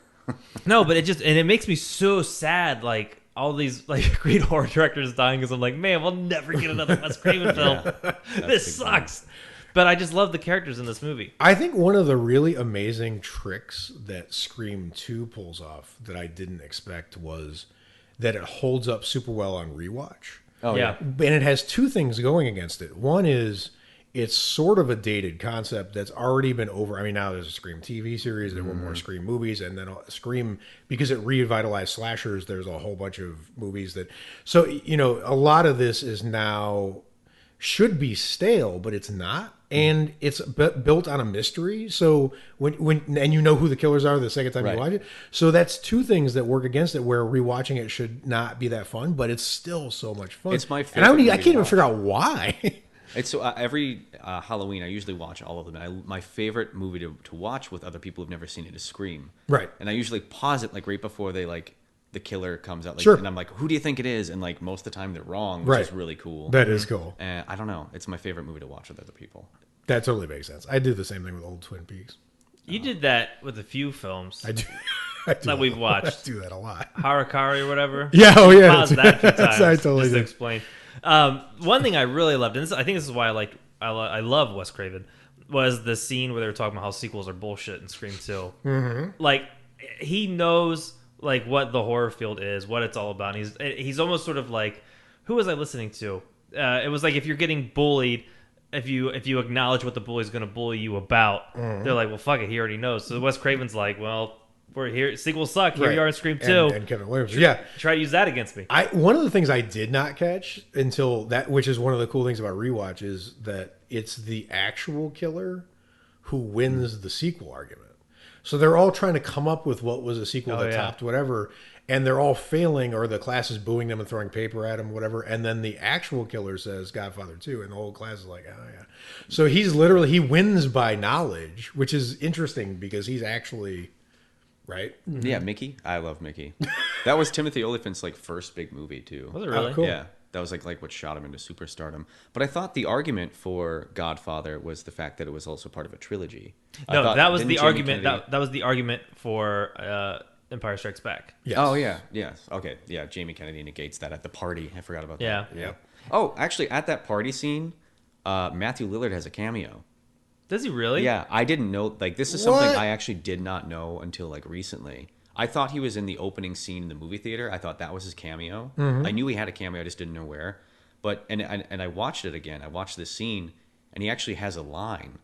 [SPEAKER 2] No, but it makes me so sad. Like all these like great horror directors dying because I'm like, man, we'll never get another Wes Craven film. This sucks. But I just love the characters in this movie.
[SPEAKER 3] I think one of the really amazing tricks that Scream 2 pulls off that I didn't expect was that it holds up super well on rewatch.
[SPEAKER 4] Oh yeah.
[SPEAKER 3] And it has two things going against it. One is it's sort of a dated concept that's already been over. I mean, now there's a Scream TV series, there were more Scream movies, and then Scream, because it revitalized slashers, there's a whole bunch of movies that... So, you know, a lot of this is now... should be stale, but it's not. And it's built on a mystery. So and you know who the killers are the second time you watch it. So that's two things that work against it, where rewatching it should not be that fun, but it's still so much fun.
[SPEAKER 4] It's my favorite.
[SPEAKER 3] And I can't even figure out why.
[SPEAKER 4] It's so every Halloween I usually watch all of them. My favorite movie to watch with other people who've never seen it is Scream.
[SPEAKER 3] Right.
[SPEAKER 4] And I usually pause it like right before they like the killer comes out. Like,
[SPEAKER 3] sure.
[SPEAKER 4] And I'm like, who do you think it is? And like most of the time they're wrong, which is really cool.
[SPEAKER 3] That is cool.
[SPEAKER 4] And I don't know. It's my favorite movie to watch with other people.
[SPEAKER 3] That totally makes sense. I do the same thing with old Twin Peaks.
[SPEAKER 2] You did that with a few films.
[SPEAKER 3] I do
[SPEAKER 2] that we've watched.
[SPEAKER 3] I do that a lot.
[SPEAKER 2] Harakari or whatever.
[SPEAKER 3] Yeah, oh yeah.
[SPEAKER 2] Pause that a few times.
[SPEAKER 3] I totally
[SPEAKER 2] just
[SPEAKER 3] did.
[SPEAKER 2] to explain. One thing I really loved, and I think this is why I love Wes Craven, was the scene where they were talking about how sequels are bullshit in Scream 2.
[SPEAKER 3] Mm-hmm.
[SPEAKER 2] Like he knows like what the horror field is, what it's all about. And he's almost sort of like, who was I listening to? It was like if you're getting bullied, if you acknowledge what the bully's going to bully you about, they're like, well, fuck it, he already knows. So Wes Craven's like, well, we're here. Sequels suck. Here you are in Scream 2.
[SPEAKER 3] And Kevin Williams.
[SPEAKER 2] Try to use that against me.
[SPEAKER 3] One of the things I did not catch until that, which is one of the cool things about rewatch, is that it's the actual killer who wins the sequel argument. So they're all trying to come up with what was a sequel that topped whatever, and they're all failing, or the class is booing them and throwing paper at them, whatever. And then the actual killer says Godfather 2, and the whole class is like, oh yeah. So he wins by knowledge, which is interesting because he's actually... Right?
[SPEAKER 4] Yeah, Mickey. I love Mickey. That was Timothy Olyphant's like first big movie too.
[SPEAKER 2] Was it really?
[SPEAKER 3] Oh, cool.
[SPEAKER 4] Yeah, that was like what shot him into superstardom. But I thought the argument for Godfather was the fact that it was also part of a trilogy.
[SPEAKER 2] No, that was the argument. That was the argument for Empire Strikes Back.
[SPEAKER 3] Yes.
[SPEAKER 4] Oh yeah, yes. Okay, yeah. Jamie Kennedy negates that at the party. I forgot about that.
[SPEAKER 2] Yeah.
[SPEAKER 4] Oh, actually, at that party scene, Matthew Lillard has a cameo.
[SPEAKER 2] Does he really?
[SPEAKER 4] Yeah, I didn't know. Like, this is something I actually did not know until like recently. I thought he was in the opening scene in the movie theater. I thought that was his cameo. I knew he had a cameo. I just didn't know where. But and I watched it again. I watched this scene, and he actually has a line.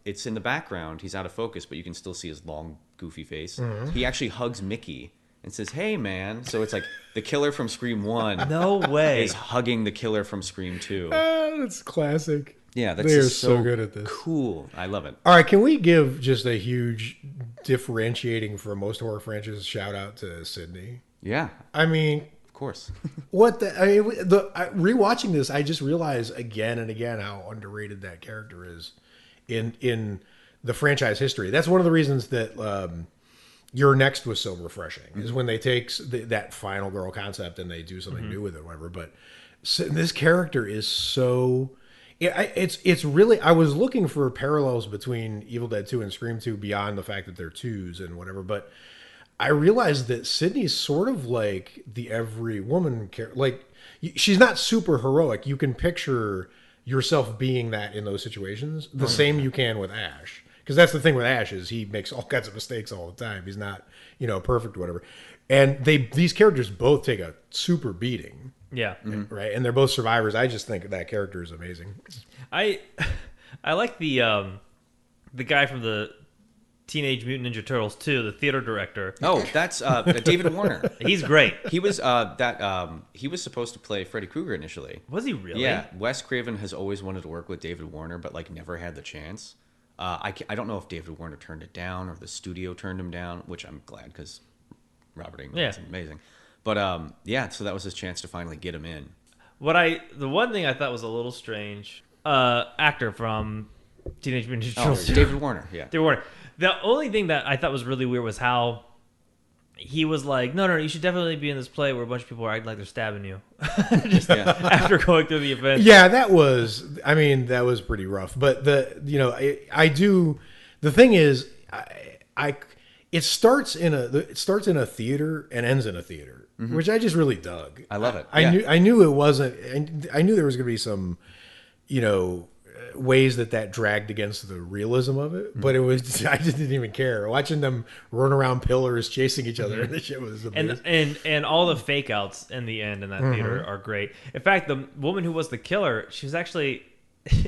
[SPEAKER 4] It's in the background. He's out of focus, but you can still see his long, goofy face. He actually hugs Mickey and says, "Hey, man." So it's like the killer from Scream 1
[SPEAKER 2] No way.
[SPEAKER 4] is hugging the killer from Scream 2.
[SPEAKER 3] That's classic.
[SPEAKER 4] Yeah, that's
[SPEAKER 3] They are
[SPEAKER 4] just
[SPEAKER 3] so good at this.
[SPEAKER 4] Cool. I love it.
[SPEAKER 3] All right, can we give just a huge differentiating for most horror franchises shout out to Sydney?
[SPEAKER 4] Yeah,
[SPEAKER 3] I mean,
[SPEAKER 4] of course.
[SPEAKER 3] Rewatching this, I just realized again and again how underrated that character is in the franchise history. That's one of the reasons that Your Next was so refreshing, is when they take that final girl concept and they do something new with it, whatever. But this character is so... It's really... I was looking for parallels between Evil Dead 2 and Scream 2 beyond the fact that they're 2's and whatever, but I realized that Sydney's sort of like the every woman character. Like, she's not super heroic. You can picture yourself being that in those situations. The same you can with Ash. Because that's the thing with Ash, is he makes all kinds of mistakes all the time. He's not, perfect or whatever. And these characters both take a super beating.
[SPEAKER 2] Yeah.
[SPEAKER 3] Right. And they're both survivors. I just think that character is amazing.
[SPEAKER 2] I like the guy from the Teenage Mutant Ninja Turtles 2, the theater director.
[SPEAKER 4] Oh, that's David Warner.
[SPEAKER 2] He's great.
[SPEAKER 4] He was he was supposed to play Freddy Krueger initially.
[SPEAKER 2] Was he really?
[SPEAKER 4] Yeah. Wes Craven has always wanted to work with David Warner, but like never had the chance. I don't know if David Warner turned it down or the studio turned him down, which I'm glad because Robert Englund is amazing. But yeah, so that was his chance to finally get him in.
[SPEAKER 2] The one thing I thought was a little strange, actor from Teenage Mutant Ninja Turtles.
[SPEAKER 4] David Warner. Yeah.
[SPEAKER 2] David Warner. The only thing that I thought was really weird was how he was like, no, you should definitely be in this play where a bunch of people are acting like they're stabbing you. Just after going through the event.
[SPEAKER 3] Yeah, that was pretty rough. But I do. The thing is, it starts in a theater and ends in a theater, which I just really dug.
[SPEAKER 4] I love it.
[SPEAKER 3] I knew it wasn't. I knew there was going to be some, ways that dragged against the realism of it, but it was. I just didn't even care watching them run around pillars chasing each other. The shit was amazing.
[SPEAKER 2] And all the fake outs in the end in that theater are great. In fact, the woman who was the killer, she was actually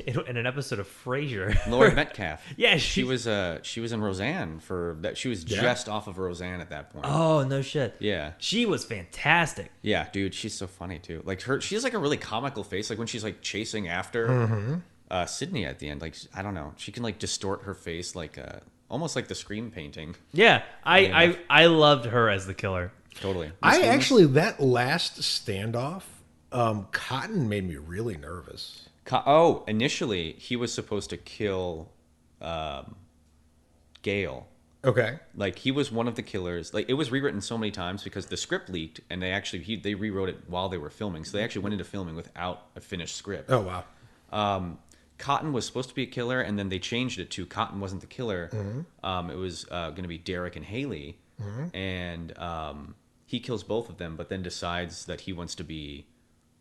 [SPEAKER 2] in an episode of Frasier.
[SPEAKER 4] Laurie Metcalf.
[SPEAKER 2] Yeah,
[SPEAKER 4] she was in Roseanne for that. She was just off of Roseanne at that point.
[SPEAKER 2] Oh no shit.
[SPEAKER 4] Yeah,
[SPEAKER 2] she was fantastic.
[SPEAKER 4] Yeah, dude, she's so funny too. Like she has like a really comical face. Like when she's like chasing after Sydney at the end. Like I don't know, she can like distort her face like almost like the Scream painting.
[SPEAKER 2] Yeah, I loved her as the killer.
[SPEAKER 4] Totally.
[SPEAKER 3] That last standoff, Cotton made me really nervous.
[SPEAKER 4] Initially he was supposed to kill Gale.
[SPEAKER 3] Okay.
[SPEAKER 4] Like he was one of the killers. Like it was rewritten so many times because the script leaked and they rewrote it while they were filming. So they actually went into filming without a finished script.
[SPEAKER 3] Oh wow.
[SPEAKER 4] Cotton was supposed to be a killer, and then they changed it to Cotton wasn't the killer. It was going to be Derek and Haley, and he kills both of them, but then decides that he wants to be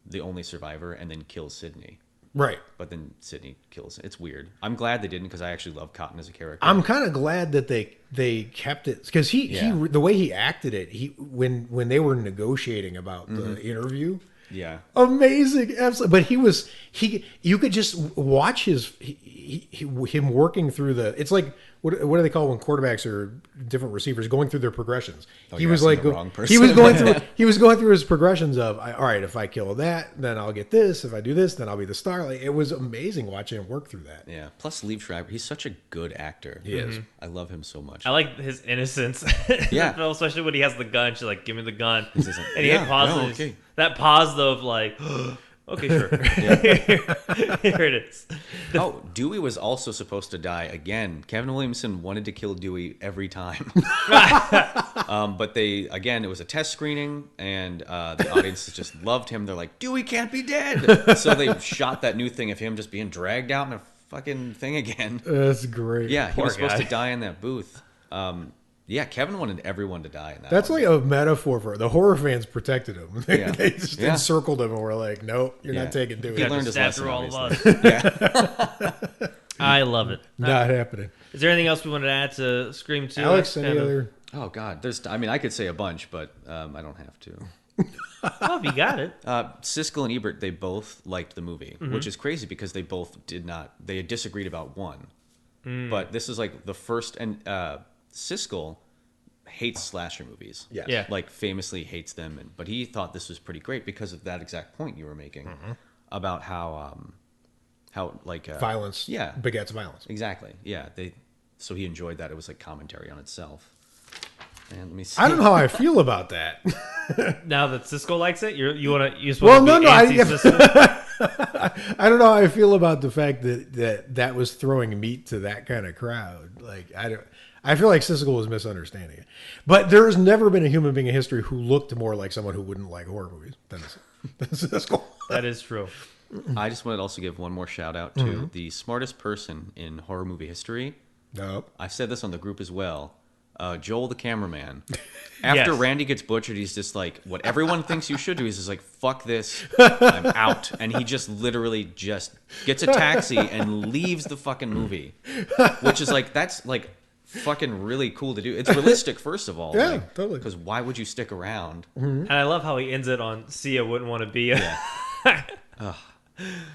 [SPEAKER 4] the only survivor, and then kills Sydney.
[SPEAKER 3] Right.
[SPEAKER 4] But then Sydney kills. It's weird. I'm glad they didn't because I actually love Cotton as a character.
[SPEAKER 3] I'm kind of glad that they kept it because he the way he acted it when they were negotiating about the interview.
[SPEAKER 4] Yeah.
[SPEAKER 3] Amazing. Absolutely. But you could just watch him working through it's like, what do they call when quarterbacks or different receivers going through their progressions? He was like, he was going through his progressions of, all right, if I kill that, then I'll get this. If I do this, then I'll be the star. Like, it was amazing watching him work through that.
[SPEAKER 4] Yeah. Plus Liev Schreiber, he's such a good actor.
[SPEAKER 3] He is.
[SPEAKER 4] I love him so much.
[SPEAKER 2] I like his innocence.
[SPEAKER 4] Yeah.
[SPEAKER 2] Especially when he has the gun. She's like, give me the gun.
[SPEAKER 4] And
[SPEAKER 2] he pauses.
[SPEAKER 4] Okay.
[SPEAKER 2] That pause though of like, okay, sure. Here it is.
[SPEAKER 4] Oh, Dewey was also supposed to die again. Kevin Williamson wanted to kill Dewey every time. But it was a test screening, and the audience just loved him. They're like, Dewey can't be dead. So they shot that new thing of him just being dragged out in a fucking thing again.
[SPEAKER 3] That's great.
[SPEAKER 4] Yeah, he was supposed to die in that booth. Yeah, Kevin wanted everyone to die in that.
[SPEAKER 3] That's like a metaphor for the horror fans protected him. They just encircled him and were like, "Nope, you're not taking Dewey."
[SPEAKER 4] He learned his lesson.
[SPEAKER 2] All of us.
[SPEAKER 4] Yeah.
[SPEAKER 2] I love it.
[SPEAKER 3] Not happening.
[SPEAKER 2] Is there anything else we wanted to add to Scream 2?
[SPEAKER 3] Alex, any other?
[SPEAKER 4] Oh God, I could say a bunch, but I don't have to.
[SPEAKER 2] Well, if you got it.
[SPEAKER 4] Siskel and Ebert, they both liked the movie, which is crazy because they both did not. They disagreed about one, but this is like the first. And Siskel hates slasher movies.
[SPEAKER 3] Yes.
[SPEAKER 2] Yeah.
[SPEAKER 4] Like famously hates them, but he thought this was pretty great because of that exact point you were making about how
[SPEAKER 3] violence begets violence.
[SPEAKER 4] Exactly. Yeah. So he enjoyed that. It was like commentary on itself. And let me see.
[SPEAKER 3] I don't know how I feel about that.
[SPEAKER 2] Now that Siskel likes it, you want to
[SPEAKER 3] I don't know how I feel about the fact that was throwing meat to that kind of crowd. Like I feel like Siskel was misunderstanding it. But there's never been a human being in history who looked more like someone who wouldn't like horror movies than Siskel.
[SPEAKER 2] That is true.
[SPEAKER 4] I just wanted to also give one more shout out to the smartest person in horror movie history.
[SPEAKER 3] Nope.
[SPEAKER 4] I've said this on the group as well. Joel the cameraman. After Randy gets butchered, he's just like, what everyone thinks you should do. He's just like, fuck this, I'm out. And he just literally just gets a taxi and leaves the fucking movie. Which is like, that's like fucking really cool to do. It's realistic, first of all.
[SPEAKER 3] Yeah, totally.
[SPEAKER 4] Because why would you stick around?
[SPEAKER 2] And I love how he ends it on Sia wouldn't want to be a...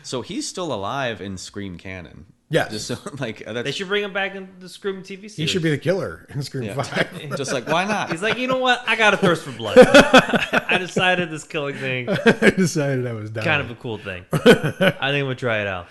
[SPEAKER 4] So he's still alive in Scream canon.
[SPEAKER 3] Yes.
[SPEAKER 4] Just so, like that's,
[SPEAKER 2] They should bring him back in the Scream TV series.
[SPEAKER 3] He should be the killer in Scream 5.
[SPEAKER 4] just like, why not?
[SPEAKER 2] He's like, you know what? I got a thirst for blood. I decided this killing thing.
[SPEAKER 3] I decided I was done.
[SPEAKER 2] Kind of a cool thing. I think I'm gonna try it out.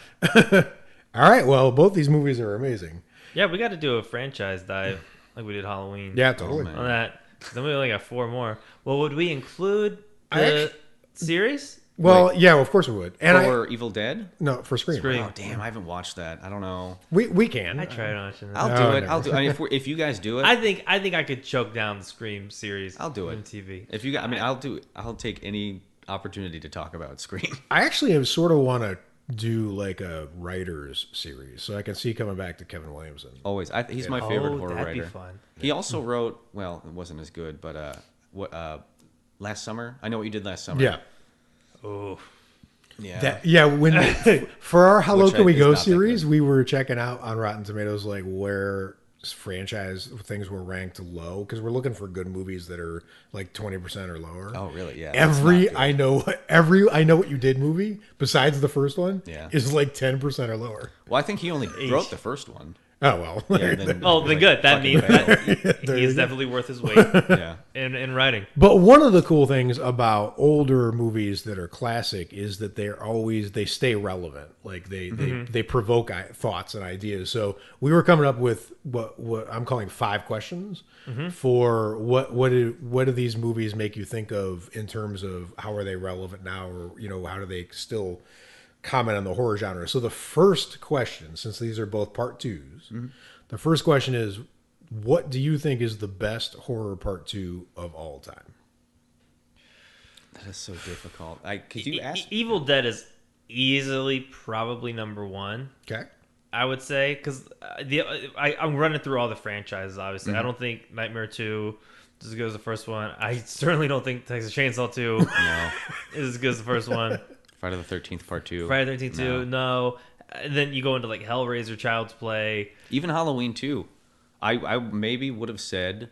[SPEAKER 3] All right. Well, both these movies are amazing.
[SPEAKER 2] Yeah, we got to do a franchise dive like we did Halloween.
[SPEAKER 3] Yeah, totally.
[SPEAKER 2] On that, then we only got 4 more. Well, would we include the series?
[SPEAKER 3] Well, yeah, of course we would. And
[SPEAKER 4] for Evil Dead?
[SPEAKER 3] No, for Scream.
[SPEAKER 4] Oh, damn, I haven't watched that. I don't know.
[SPEAKER 3] We can.
[SPEAKER 2] I tried watching it.
[SPEAKER 4] I'll do it. I'll do. I mean, if you guys do it,
[SPEAKER 2] I think I could choke down the Scream series.
[SPEAKER 4] I'll do it
[SPEAKER 2] on TV.
[SPEAKER 4] If you, I mean, I'll do. I'll take any opportunity to talk about Scream.
[SPEAKER 3] I actually sort of want to do like a writers series, so I can see coming back to Kevin Williamson.
[SPEAKER 4] Always, he's my favorite horror
[SPEAKER 2] that'd
[SPEAKER 4] writer.
[SPEAKER 2] Be fun.
[SPEAKER 4] He also wrote. Well, it wasn't as good, but last summer. I know what you did last summer.
[SPEAKER 3] Yeah.
[SPEAKER 2] Oh.
[SPEAKER 3] Yeah. When for our How Low Can We Go series, we were checking out on Rotten Tomatoes like where franchise things were ranked low because we're looking for good movies that are like 20% or lower.
[SPEAKER 4] Oh, really? Yeah.
[SPEAKER 3] I know what you did movie besides the first one is like 10% or lower.
[SPEAKER 4] Well, I think he only wrote the first one.
[SPEAKER 3] Oh well.
[SPEAKER 4] Yeah,
[SPEAKER 2] then good. That means he's definitely worth his weight. In writing.
[SPEAKER 3] But one of the cool things about older movies that are classic is that they stay relevant. Like they provoke thoughts and ideas. So we were coming up with what I'm calling 5 questions for what do these movies make you think of in terms of how are they relevant now, or how do they still comment on the horror genre. So the first question, since these are both part 2s, the first question is, what do you think is the best horror part 2 of all time?
[SPEAKER 4] That is so difficult. Could you ask?
[SPEAKER 2] Evil Dead is easily probably number 1.
[SPEAKER 3] Okay.
[SPEAKER 2] I would say, because I'm running through all the franchises, obviously. I don't think Nightmare 2 is as good as the first one. I certainly don't think Texas Chainsaw 2 is as good as the first one.
[SPEAKER 4] Friday the 13th Part 2.
[SPEAKER 2] Friday the 13th 2, no. And then you go into like Hellraiser, Child's Play.
[SPEAKER 4] Even Halloween 2. I maybe would have said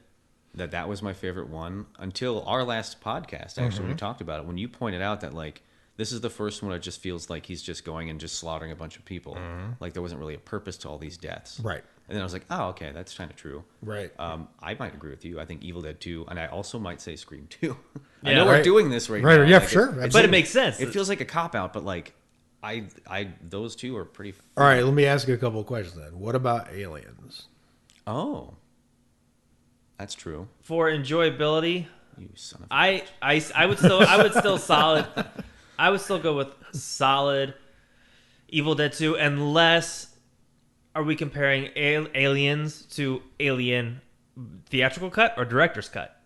[SPEAKER 4] that was my favorite one until our last podcast, actually, when we talked about it. When you pointed out that, like, this is the first one that just feels like he's just going and just slaughtering a bunch of people. Like, there wasn't really a purpose to all these deaths.
[SPEAKER 3] Right.
[SPEAKER 4] And then I was like, oh, okay, that's kind of true.
[SPEAKER 3] Right.
[SPEAKER 4] I might agree with you. I think Evil Dead 2, and I also might say Scream 2.
[SPEAKER 2] Yeah,
[SPEAKER 4] I know we're doing this right now.
[SPEAKER 3] Yeah,
[SPEAKER 4] like,
[SPEAKER 3] for sure.
[SPEAKER 2] But it makes sense.
[SPEAKER 4] It feels like a cop-out, but, like, those two are pretty...
[SPEAKER 3] All right, let me ask you a couple of questions then. What about Aliens?
[SPEAKER 4] Oh. That's true.
[SPEAKER 2] For enjoyability,
[SPEAKER 4] you son of
[SPEAKER 2] I would still go with solid Evil Dead 2, unless are we comparing Aliens to Alien theatrical cut or director's cut?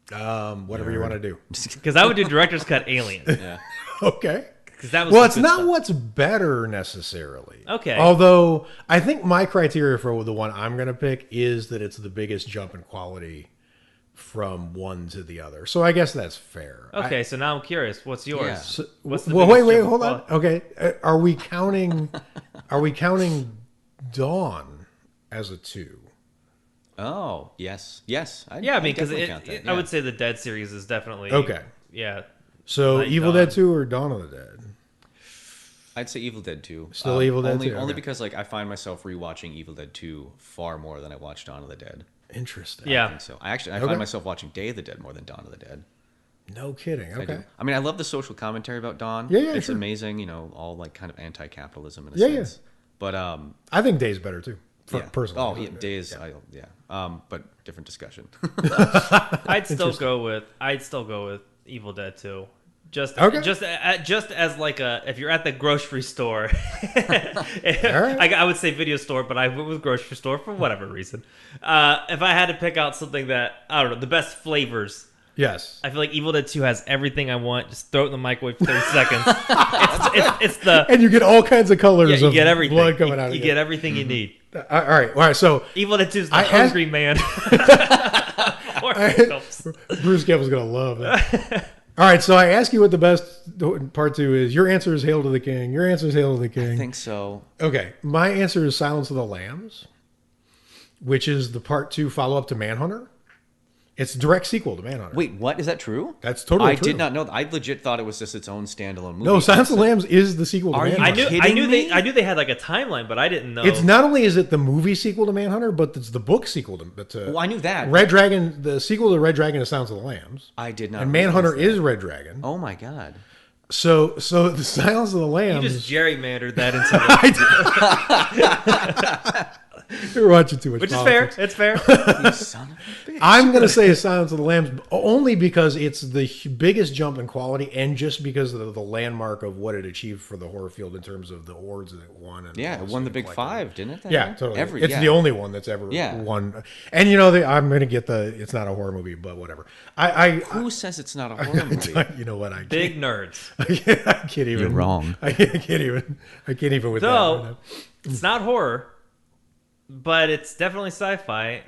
[SPEAKER 3] Whatever you want to do.
[SPEAKER 2] Because I would do director's cut Alien.
[SPEAKER 4] Yeah.
[SPEAKER 3] Okay.
[SPEAKER 2] That was
[SPEAKER 3] it's not what's better necessarily.
[SPEAKER 2] Okay.
[SPEAKER 3] Although I think my criteria for the one I'm going to pick is that it's the biggest jump in quality from one to the other. So I guess that's fair.
[SPEAKER 2] Okay, so now I'm curious. What's yours?
[SPEAKER 4] Yeah.
[SPEAKER 3] So,
[SPEAKER 2] What's the
[SPEAKER 3] wait, hold on. Okay, are we counting Dawn as a 2?
[SPEAKER 4] Oh, yes.
[SPEAKER 2] Yeah, because
[SPEAKER 4] I
[SPEAKER 2] would say the Dead series is definitely
[SPEAKER 3] okay.
[SPEAKER 2] Yeah.
[SPEAKER 3] So
[SPEAKER 2] like
[SPEAKER 3] Evil
[SPEAKER 2] Dawn.
[SPEAKER 3] Dead 2 or Dawn of the Dead?
[SPEAKER 4] I'd say Evil Dead 2.
[SPEAKER 3] Still Evil Dead 2?
[SPEAKER 4] Only
[SPEAKER 3] Okay.
[SPEAKER 4] because like I find myself rewatching Evil Dead 2 far more than I watch Dawn of the Dead.
[SPEAKER 3] Interesting.
[SPEAKER 2] Yeah.
[SPEAKER 4] I think so. I find myself watching Day of the Dead more than Dawn of the Dead.
[SPEAKER 3] No kidding. Okay.
[SPEAKER 4] I mean, I love the social commentary about Dawn.
[SPEAKER 3] Yeah,
[SPEAKER 4] it's
[SPEAKER 3] sure.
[SPEAKER 4] amazing. All like kind of anti-capitalism in a sense.
[SPEAKER 3] Yeah.
[SPEAKER 4] But
[SPEAKER 3] I think Day's better too. Personally.
[SPEAKER 4] Oh, yeah, Days. But different discussion.
[SPEAKER 2] I'd still go with Evil Dead 2. Just as like if you're at the grocery store, I would say video store, but I went with grocery store for whatever reason. If I had to pick out something that I don't know, the best flavors.
[SPEAKER 3] Yes,
[SPEAKER 2] I feel like Evil Dead 2 has everything I want. Just throw it in the microwave for 30 seconds. It's
[SPEAKER 3] and you get all kinds of colors.
[SPEAKER 2] You get everything.
[SPEAKER 3] Blood coming out.
[SPEAKER 2] You get everything you need.
[SPEAKER 3] All right. So
[SPEAKER 2] Evil Dead 2 is the hungry man.
[SPEAKER 3] Bruce Campbell's gonna love that. All right, so I ask you what the best part 2 is. Your answer is Hail to the King. Your answer is Hail to the King.
[SPEAKER 4] I think so.
[SPEAKER 3] Okay, my answer is Silence of the Lambs, which is the part 2 follow-up to Manhunter. It's a direct sequel to Manhunter.
[SPEAKER 4] Wait, what? Is that true?
[SPEAKER 3] That's totally true.
[SPEAKER 4] I did not know that. I legit thought it was just its own standalone movie.
[SPEAKER 3] No, Silence of the Lambs is the sequel to Manhunter.
[SPEAKER 2] I knew they had like a timeline, but I didn't know.
[SPEAKER 3] It's not only is it the movie sequel to Manhunter, but it's the book sequel to.
[SPEAKER 4] Well, I knew that.
[SPEAKER 3] Red Dragon, the sequel to Red Dragon is Silence of the Lambs.
[SPEAKER 4] I did not.
[SPEAKER 3] And Manhunter is Red Dragon.
[SPEAKER 4] Oh my god.
[SPEAKER 3] So the Silence of the Lambs.
[SPEAKER 2] You just gerrymandered that into.
[SPEAKER 3] You're watching too much.
[SPEAKER 2] Which
[SPEAKER 3] politics.
[SPEAKER 2] is fair. It's fair.
[SPEAKER 4] You son of a bitch.
[SPEAKER 3] I'm going to say Silence of the Lambs only because it's the biggest jump in quality and just because of the landmark of what it achieved for the horror field in terms of the awards that it won. And
[SPEAKER 4] yeah, it won the Big Five, didn't it?
[SPEAKER 3] Yeah, totally. It's the only one that's ever won. And I'm going to get it's not a horror movie, but whatever.
[SPEAKER 4] Who says it's not a horror movie?
[SPEAKER 3] You know what?
[SPEAKER 2] Big nerds.
[SPEAKER 3] I can't even.
[SPEAKER 4] You're wrong.
[SPEAKER 3] I can't even with
[SPEAKER 2] that. It's not horror. But it's definitely sci-fi.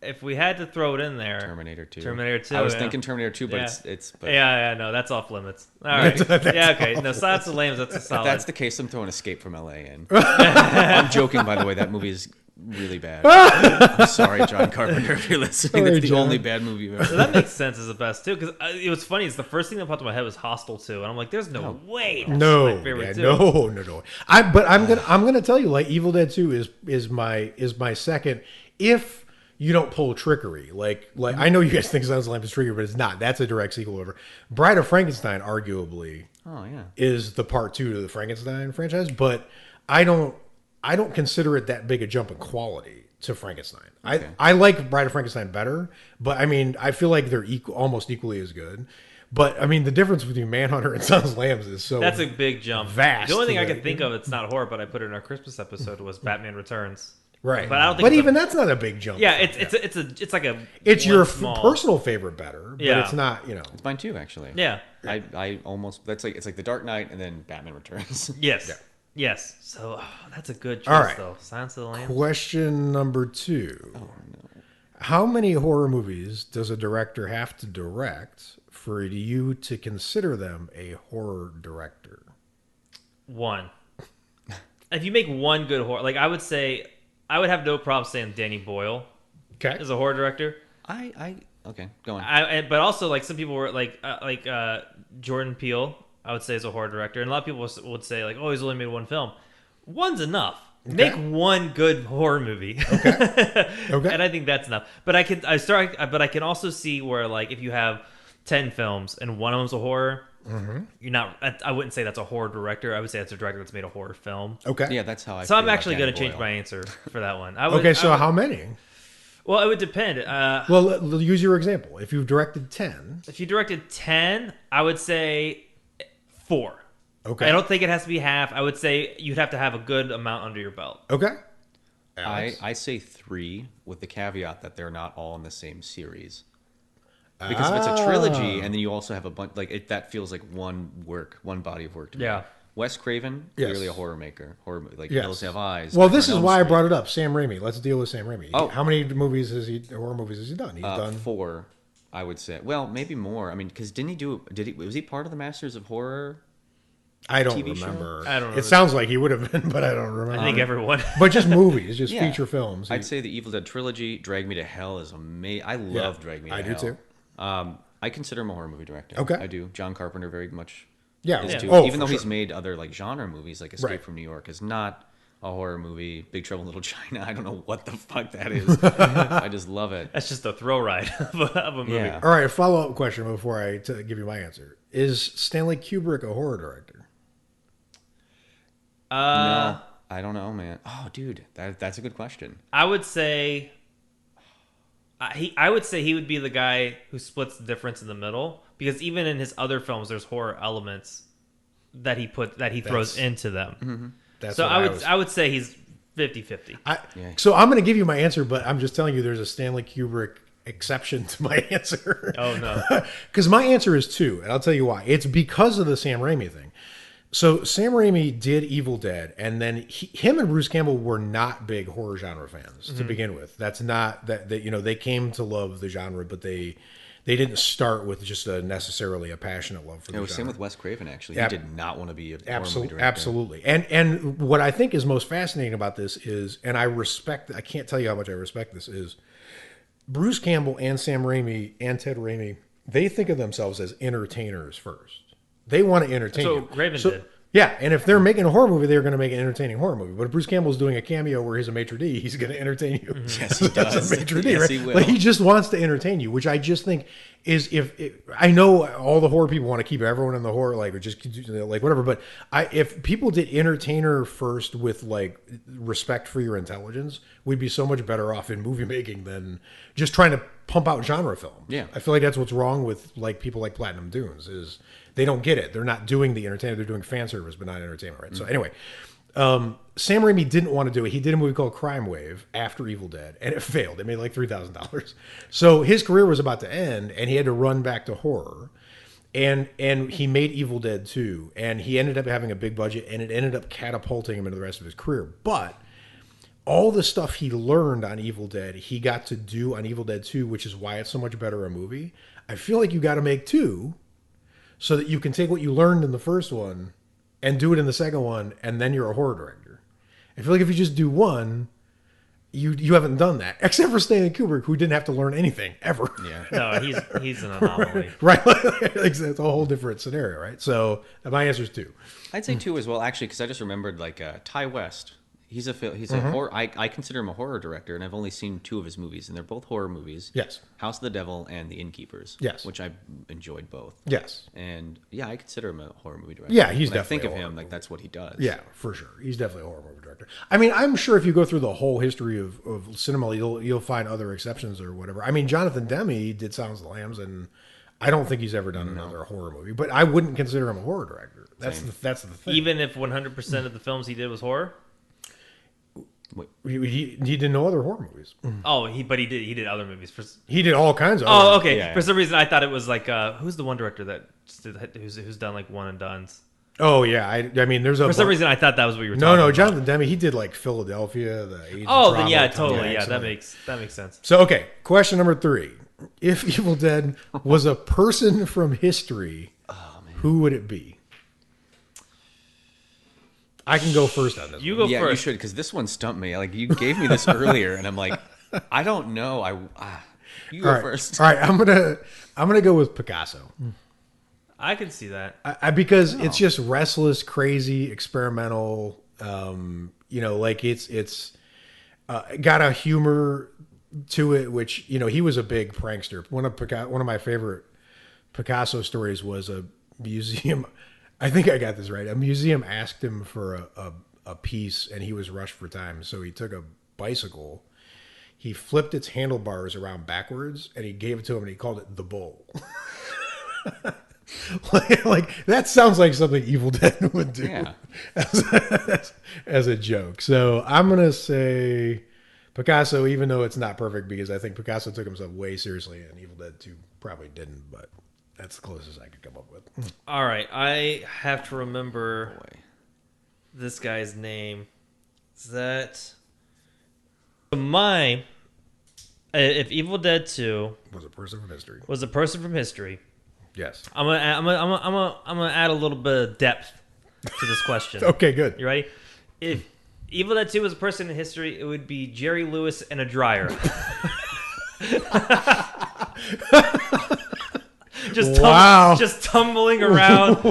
[SPEAKER 2] If we had to throw it in there,
[SPEAKER 4] Terminator 2.
[SPEAKER 2] Terminator 2.
[SPEAKER 4] I was thinking Terminator 2, but it's. But...
[SPEAKER 2] Yeah, no, that's off limits. All right. Yeah, okay. No, Silence of the Lambs. That's a solid.
[SPEAKER 4] If that's the case, I'm throwing Escape from LA in. I'm joking, by the way. That movie is really bad. I'm sorry, John Carpenter, if you're listening. That's the only bad movie you've ever.
[SPEAKER 2] So that makes sense as the best too, because it was funny. It's the first thing that popped in my head was Hostel 2, and I'm like, "There's no way." That's my favorite too.
[SPEAKER 3] No. I'm gonna tell you, like, Evil Dead 2 is my second. If you don't pull trickery, like I know you guys think Silence of the Lambs is trickery, but it's not. That's a direct sequel over. Bride of Frankenstein, arguably, is the part 2 to the Frankenstein franchise, but I don't consider it that big a jump in quality to Frankenstein. Okay. I like Bride of Frankenstein better, but I mean, I feel like they're almost equally as good. But I mean, the difference between Manhunter and Silence of the Lambs is so
[SPEAKER 2] that's a big jump.
[SPEAKER 3] Vast.
[SPEAKER 2] The only thing I can think of, it's not horror, but I put it in our Christmas episode, was Batman Returns.
[SPEAKER 3] Right,
[SPEAKER 2] but I don't think.
[SPEAKER 3] But even that's not a big jump.
[SPEAKER 2] Yeah, it's like a.
[SPEAKER 3] It's your personal favorite better, but it's not.
[SPEAKER 4] It's mine too, actually.
[SPEAKER 2] Yeah,
[SPEAKER 4] I almost it's like The Dark Knight and then Batman Returns.
[SPEAKER 2] Yes. Yeah. Yes. So that's a good choice, though. Silence of the Lambs.
[SPEAKER 3] Question number 2. Oh, no. How many horror movies does a director have to direct for you to consider them a horror director?
[SPEAKER 2] 1. If you make one good horror, like I would say, I would have no problem saying Danny Boyle is a horror director.
[SPEAKER 4] Okay, go on.
[SPEAKER 2] But also, like, some people were like Jordan Peele, I would say, is a horror director, and a lot of people would say, like, oh, he's only made one film. One's enough. Okay. Make one good horror movie. Okay. And I think that's enough. But I can also see where, like, if you have 10 films and one of them's a horror, you're not. I wouldn't say that's a horror director. I would say that's a director that's made a horror film.
[SPEAKER 3] Okay.
[SPEAKER 4] Yeah, that's how I.
[SPEAKER 2] So I'm actually going to change my answer for that one.
[SPEAKER 3] How many?
[SPEAKER 2] Well, it would depend.
[SPEAKER 3] Well, use your example. If you've directed 10.
[SPEAKER 2] If you directed 10, I would say 4.
[SPEAKER 3] Okay.
[SPEAKER 2] I don't think it has to be half. I would say you'd have to have a good amount under your belt.
[SPEAKER 3] Okay.
[SPEAKER 4] I say 3 with the caveat that they're not all in the same series. Because if it's a trilogy and then you also have a bunch, like that feels like one body of work to me.
[SPEAKER 2] Yeah.
[SPEAKER 4] Wes Craven, clearly a horror maker. Hills Have Eyes.
[SPEAKER 3] Well, this is why I brought it up. Sam Raimi. Let's deal with Sam Raimi. Oh. How many horror movies has he done? He's done
[SPEAKER 4] 4, I would say. Well, maybe more. I mean, because was he part of the Masters of Horror?
[SPEAKER 3] I don't remember. I don't remember. It sounds like he would have been, but I don't remember.
[SPEAKER 2] I think everyone.
[SPEAKER 3] But just movies, just feature films.
[SPEAKER 4] I'd say the Evil Dead trilogy, Drag Me to Hell, is amazing. I love Drag Me to Hell.
[SPEAKER 3] I do too.
[SPEAKER 4] I consider him a horror movie director.
[SPEAKER 3] Okay.
[SPEAKER 4] I do. John Carpenter very much
[SPEAKER 3] is
[SPEAKER 4] too.
[SPEAKER 3] Oh,
[SPEAKER 4] even though he's made other like genre movies, like Escape from New York is not a horror movie. Big Trouble in Little China, I don't know what the fuck that is. I just love it.
[SPEAKER 2] That's just a throw ride of a movie.
[SPEAKER 3] Yeah. All right, a follow-up question before I give you my answer. Is Stanley Kubrick a horror director?
[SPEAKER 4] No, I don't know, man. Oh, dude, that's a good question.
[SPEAKER 2] I would say he would be the guy who splits the difference in the middle, because even in his other films, there's horror elements that he throws into them.
[SPEAKER 3] That's
[SPEAKER 2] so I would say he's 50-50.
[SPEAKER 3] So I'm going to give you my answer, but I'm just telling you there's a Stanley Kubrick exception to my answer.
[SPEAKER 2] Oh no,
[SPEAKER 3] because my answer is 2, and I'll tell you why. It's because of the Sam Raimi thing. So Sam Raimi did Evil Dead, and then him and Bruce Campbell were not big horror genre fans to begin with. That's not that they came to love the genre, but they didn't start with just necessarily a passionate love for the genre.
[SPEAKER 4] Same with Wes Craven, actually. He did not want to be a horror movie director.
[SPEAKER 3] Absolutely. And what I think is most fascinating about this is, and I can't tell you how much I respect this, is Bruce Campbell and Sam Raimi and Ted Raimi, they think of themselves as entertainers first. They want to entertain you.
[SPEAKER 2] So Raven did.
[SPEAKER 3] Yeah, and if they're making a horror movie, they're going to make an entertaining horror movie. But if Bruce Campbell's doing a cameo where he's a maitre d', he's going to entertain you.
[SPEAKER 4] Yes, he does.
[SPEAKER 3] As a maitre d',
[SPEAKER 4] Yes,
[SPEAKER 3] right?
[SPEAKER 4] he will.
[SPEAKER 3] Like, he just wants to entertain you, which I just think is I know all the horror people want to keep everyone in the horror, like, or just like whatever. But if people did entertainer first with like respect for your intelligence, we'd be so much better off in movie making than just trying to pump out genre films.
[SPEAKER 4] Yeah.
[SPEAKER 3] I feel like that's what's wrong with like people like Platinum Dunes is they don't get it. They're not doing the entertainment. They're doing fan service, but not entertainment, right? So anyway, Sam Raimi didn't want to do it. He did a movie called Crime Wave after Evil Dead, and it failed. It made like $3,000. So his career was about to end, and he had to run back to horror. And he made Evil Dead 2, and he ended up having a big budget, and it ended up catapulting him into the rest of his career. But all the stuff he learned on Evil Dead, he got to do on Evil Dead 2, which is why it's so much better a movie. I feel like you got to make 2 so that you can take what you learned in the first one and do it in the second one, and then you're a horror director. I feel like if you just do 1, you haven't done that, except for Stanley Kubrick, who didn't have to learn anything ever.
[SPEAKER 2] Yeah, no, he's an anomaly,
[SPEAKER 3] right? It's a whole different scenario, right? So my answer is 2.
[SPEAKER 4] I'd say 2 as well, actually, because I just remembered like Ty West. He's a horror. I consider him a horror director, and I've only seen 2 of his movies, and they're both horror movies.
[SPEAKER 3] Yes.
[SPEAKER 4] House of the Devil and The Innkeepers.
[SPEAKER 3] Yes.
[SPEAKER 4] Which I enjoyed both.
[SPEAKER 3] Yes.
[SPEAKER 4] And yeah, I consider him a horror movie director.
[SPEAKER 3] Yeah, he's
[SPEAKER 4] when
[SPEAKER 3] definitely.
[SPEAKER 4] I think of him like that's what he does.
[SPEAKER 3] Yeah, for sure. He's definitely a horror movie director. I mean, I'm sure if you go through the whole history of cinema, you'll find other exceptions or whatever. I mean, Jonathan Demme did Silence of the Lambs, and I don't think he's ever done another horror movie. But I wouldn't consider him a horror director. That's the thing.
[SPEAKER 2] Even if 100% of the films he did was horror.
[SPEAKER 3] He did no other horror movies.
[SPEAKER 2] Oh, he did other movies.
[SPEAKER 3] He did all kinds of.
[SPEAKER 2] Oh, okay.
[SPEAKER 4] Yeah.
[SPEAKER 2] For some reason, I thought it was like who's the one director that who's done like one and dones.
[SPEAKER 3] Oh yeah, I mean, there's a.
[SPEAKER 2] For some reason, I thought that was what you were.
[SPEAKER 3] No,
[SPEAKER 2] talking about.
[SPEAKER 3] Jonathan Demme, he did like Philadelphia, the Age
[SPEAKER 2] Oh,
[SPEAKER 3] of
[SPEAKER 2] then yeah,
[SPEAKER 3] Trauma,
[SPEAKER 2] totally, yeah, that makes sense.
[SPEAKER 3] So okay, question number 3: if Evil Dead was a person from history, who would it be? I can go first on this.
[SPEAKER 2] You go first.
[SPEAKER 4] Yeah, you should, because this one stumped me. Like you gave me this earlier, and I'm like, I don't know. You go first.
[SPEAKER 3] All right, I'm gonna go with Picasso.
[SPEAKER 2] I can see that.
[SPEAKER 3] Because it's just restless, crazy, experimental. Like it's got a humor to it, which he was a big prankster. One of my favorite Picasso stories was a museum. I think I got this right. A museum asked him for a piece, and he was rushed for time, so he took a bicycle. He flipped its handlebars around backwards, and he gave it to him, and he called it the Bull. like that sounds like something Evil Dead would do,
[SPEAKER 4] yeah.
[SPEAKER 3] as a joke. So I'm gonna say Picasso, even though it's not perfect, because I think Picasso took himself way seriously, and Evil Dead 2 probably didn't. But that's the closest I could come up with.
[SPEAKER 2] All right, I have to remember this guy's name. Is that if Evil Dead 2
[SPEAKER 3] was a person from history?
[SPEAKER 2] Yes.
[SPEAKER 3] I'm
[SPEAKER 2] gonna add a little bit of depth to this question.
[SPEAKER 3] Okay, good.
[SPEAKER 2] You ready? If Evil Dead 2 was a person in history, it would be Jerry Lewis in a dryer. Just tumbling around,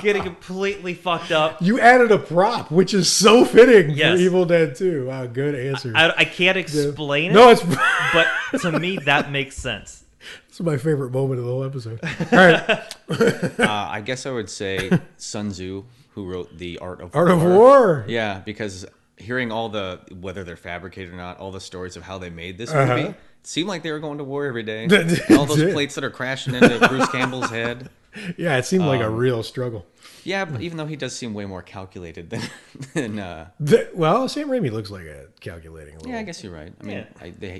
[SPEAKER 2] getting completely fucked up.
[SPEAKER 3] You added a prop, which is so fitting
[SPEAKER 2] Yes.
[SPEAKER 3] for Evil Dead 2. Wow, good answer.
[SPEAKER 2] I can't explain it.
[SPEAKER 3] No, it's
[SPEAKER 2] but to me that makes sense.
[SPEAKER 3] It's my favorite moment of the whole episode. All right.
[SPEAKER 4] I guess I would say Sun Tzu, who wrote The Art of
[SPEAKER 3] War.
[SPEAKER 4] Yeah, because hearing all whether they're fabricated or not, all the stories of how they made this movie, it seemed like they were going to war every day. All those plates that are crashing into Bruce Campbell's head.
[SPEAKER 3] Yeah, it seemed like a real struggle.
[SPEAKER 4] Yeah, but even though he does seem way more calculated than
[SPEAKER 3] well, Sam Raimi looks like a calculating a little.
[SPEAKER 4] Yeah, I guess you're right. I mean,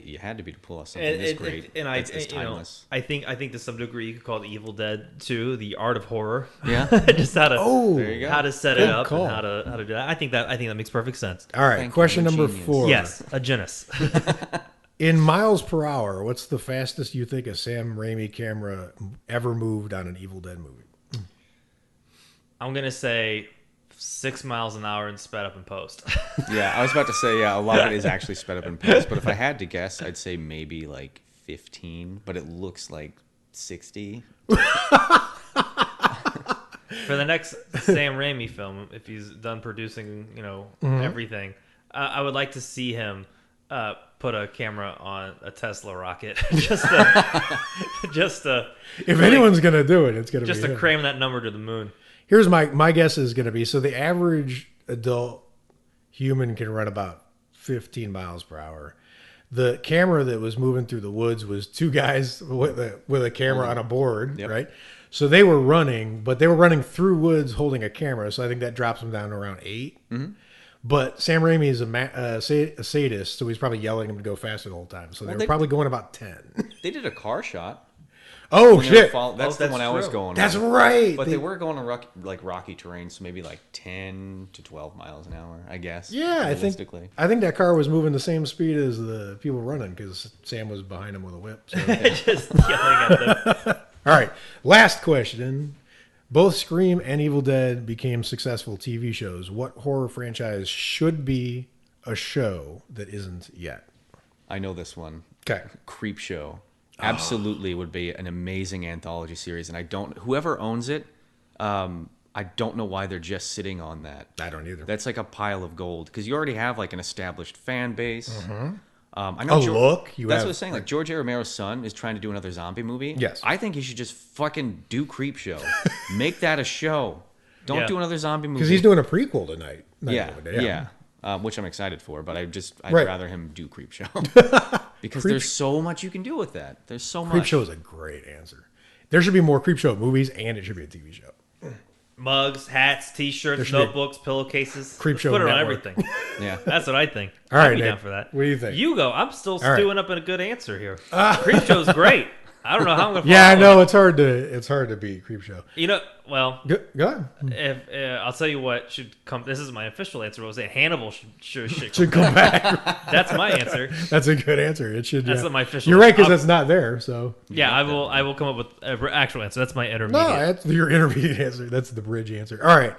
[SPEAKER 4] you had to be to pull off something this great.
[SPEAKER 2] And
[SPEAKER 4] it's timeless.
[SPEAKER 2] I think to some degree you could call it Evil Dead 2 the art of horror.
[SPEAKER 4] Yeah,
[SPEAKER 2] just how to set it up
[SPEAKER 3] call.
[SPEAKER 2] and how to do that. I think that makes perfect sense.
[SPEAKER 3] All right, question number 4.
[SPEAKER 2] Yes, a genius.
[SPEAKER 3] In miles per hour, what's the fastest you think a Sam Raimi camera ever moved on an Evil Dead movie?
[SPEAKER 2] I'm gonna say 6 miles an hour and sped up in post.
[SPEAKER 4] Yeah, I was about to say, a lot of it is actually sped up in post. But if I had to guess, I'd say maybe like 15, but it looks like 60.
[SPEAKER 2] For the next Sam Raimi film, if he's done producing, everything, I would like to see him put a camera on a Tesla rocket, just to.
[SPEAKER 3] If anyone's gonna do it, it's gonna
[SPEAKER 2] just
[SPEAKER 3] be
[SPEAKER 2] to
[SPEAKER 3] him.
[SPEAKER 2] cram that number to the moon.
[SPEAKER 3] Here's my guess is gonna be, so the average adult human can run about 15 miles per hour. The camera that was moving through the woods was two guys with a camera on a board, right? So they were running, but they were running through woods holding a camera. So I think that drops them down to around 8. Mm-hmm. But Sam Raimi is a sadist, so he's probably yelling at him to go faster the whole time. So they were probably going about 10.
[SPEAKER 4] They did a car shot.
[SPEAKER 3] Oh, shit.
[SPEAKER 4] That's the one I was going.
[SPEAKER 3] That's right.
[SPEAKER 4] But they were going on rocky terrain, so maybe like 10 to 12 miles an hour, I guess.
[SPEAKER 3] Yeah, I think that car was moving the same speed as the people running because Sam was behind him with a whip. So.
[SPEAKER 2] Just yelling at them.
[SPEAKER 3] All right, last question. Both Scream and Evil Dead became successful TV shows. What horror franchise should be a show that isn't yet?
[SPEAKER 4] I know this one.
[SPEAKER 3] Okay.
[SPEAKER 4] Creep Show. Absolutely would be an amazing anthology series, and whoever owns it, I don't know why they're just sitting on that.
[SPEAKER 3] I don't either.
[SPEAKER 4] That's like a pile of gold because you already have like an established fan base.
[SPEAKER 3] Mm-hmm.
[SPEAKER 4] I know.
[SPEAKER 3] That's what
[SPEAKER 4] I was saying. Like George A. Romero's son is trying to do another zombie movie.
[SPEAKER 3] Yes.
[SPEAKER 4] I think he should just fucking do Creep Show. Make that a show. Don't do another zombie movie
[SPEAKER 3] because he's doing a prequel tonight.
[SPEAKER 4] Yeah. Which I'm excited for, but I'd rather him do Creep Show because there's so much you can do with that. There's so much.
[SPEAKER 3] Creep Show is a great answer. There should be more Creep Show movies, and it should be a TV show.
[SPEAKER 2] Mugs, hats, T-shirts, notebooks, pillowcases.
[SPEAKER 3] Creep Show
[SPEAKER 2] put it on
[SPEAKER 3] network.
[SPEAKER 2] everything.
[SPEAKER 4] Yeah,
[SPEAKER 2] that's what I think.
[SPEAKER 3] All right,
[SPEAKER 2] I'd be
[SPEAKER 3] Nick,
[SPEAKER 2] down for that.
[SPEAKER 3] What do you think?
[SPEAKER 2] You go. I'm still
[SPEAKER 3] All
[SPEAKER 2] stewing up in a good answer here. Creep Show's great. I don't know how I'm gonna.
[SPEAKER 3] Yeah, I know it's hard to beat Creep Show.
[SPEAKER 2] Well,
[SPEAKER 3] go ahead.
[SPEAKER 2] If I'll tell you what should come. This is my official answer. I was saying Hannibal should
[SPEAKER 3] come back.
[SPEAKER 2] That's my answer.
[SPEAKER 3] That's a good answer. It should.
[SPEAKER 2] That's my official.
[SPEAKER 3] You're right because that's not there. So
[SPEAKER 2] yeah, I will come up with an actual answer. That's my intermediate.
[SPEAKER 3] No, that's your intermediate answer. That's the bridge answer. All right.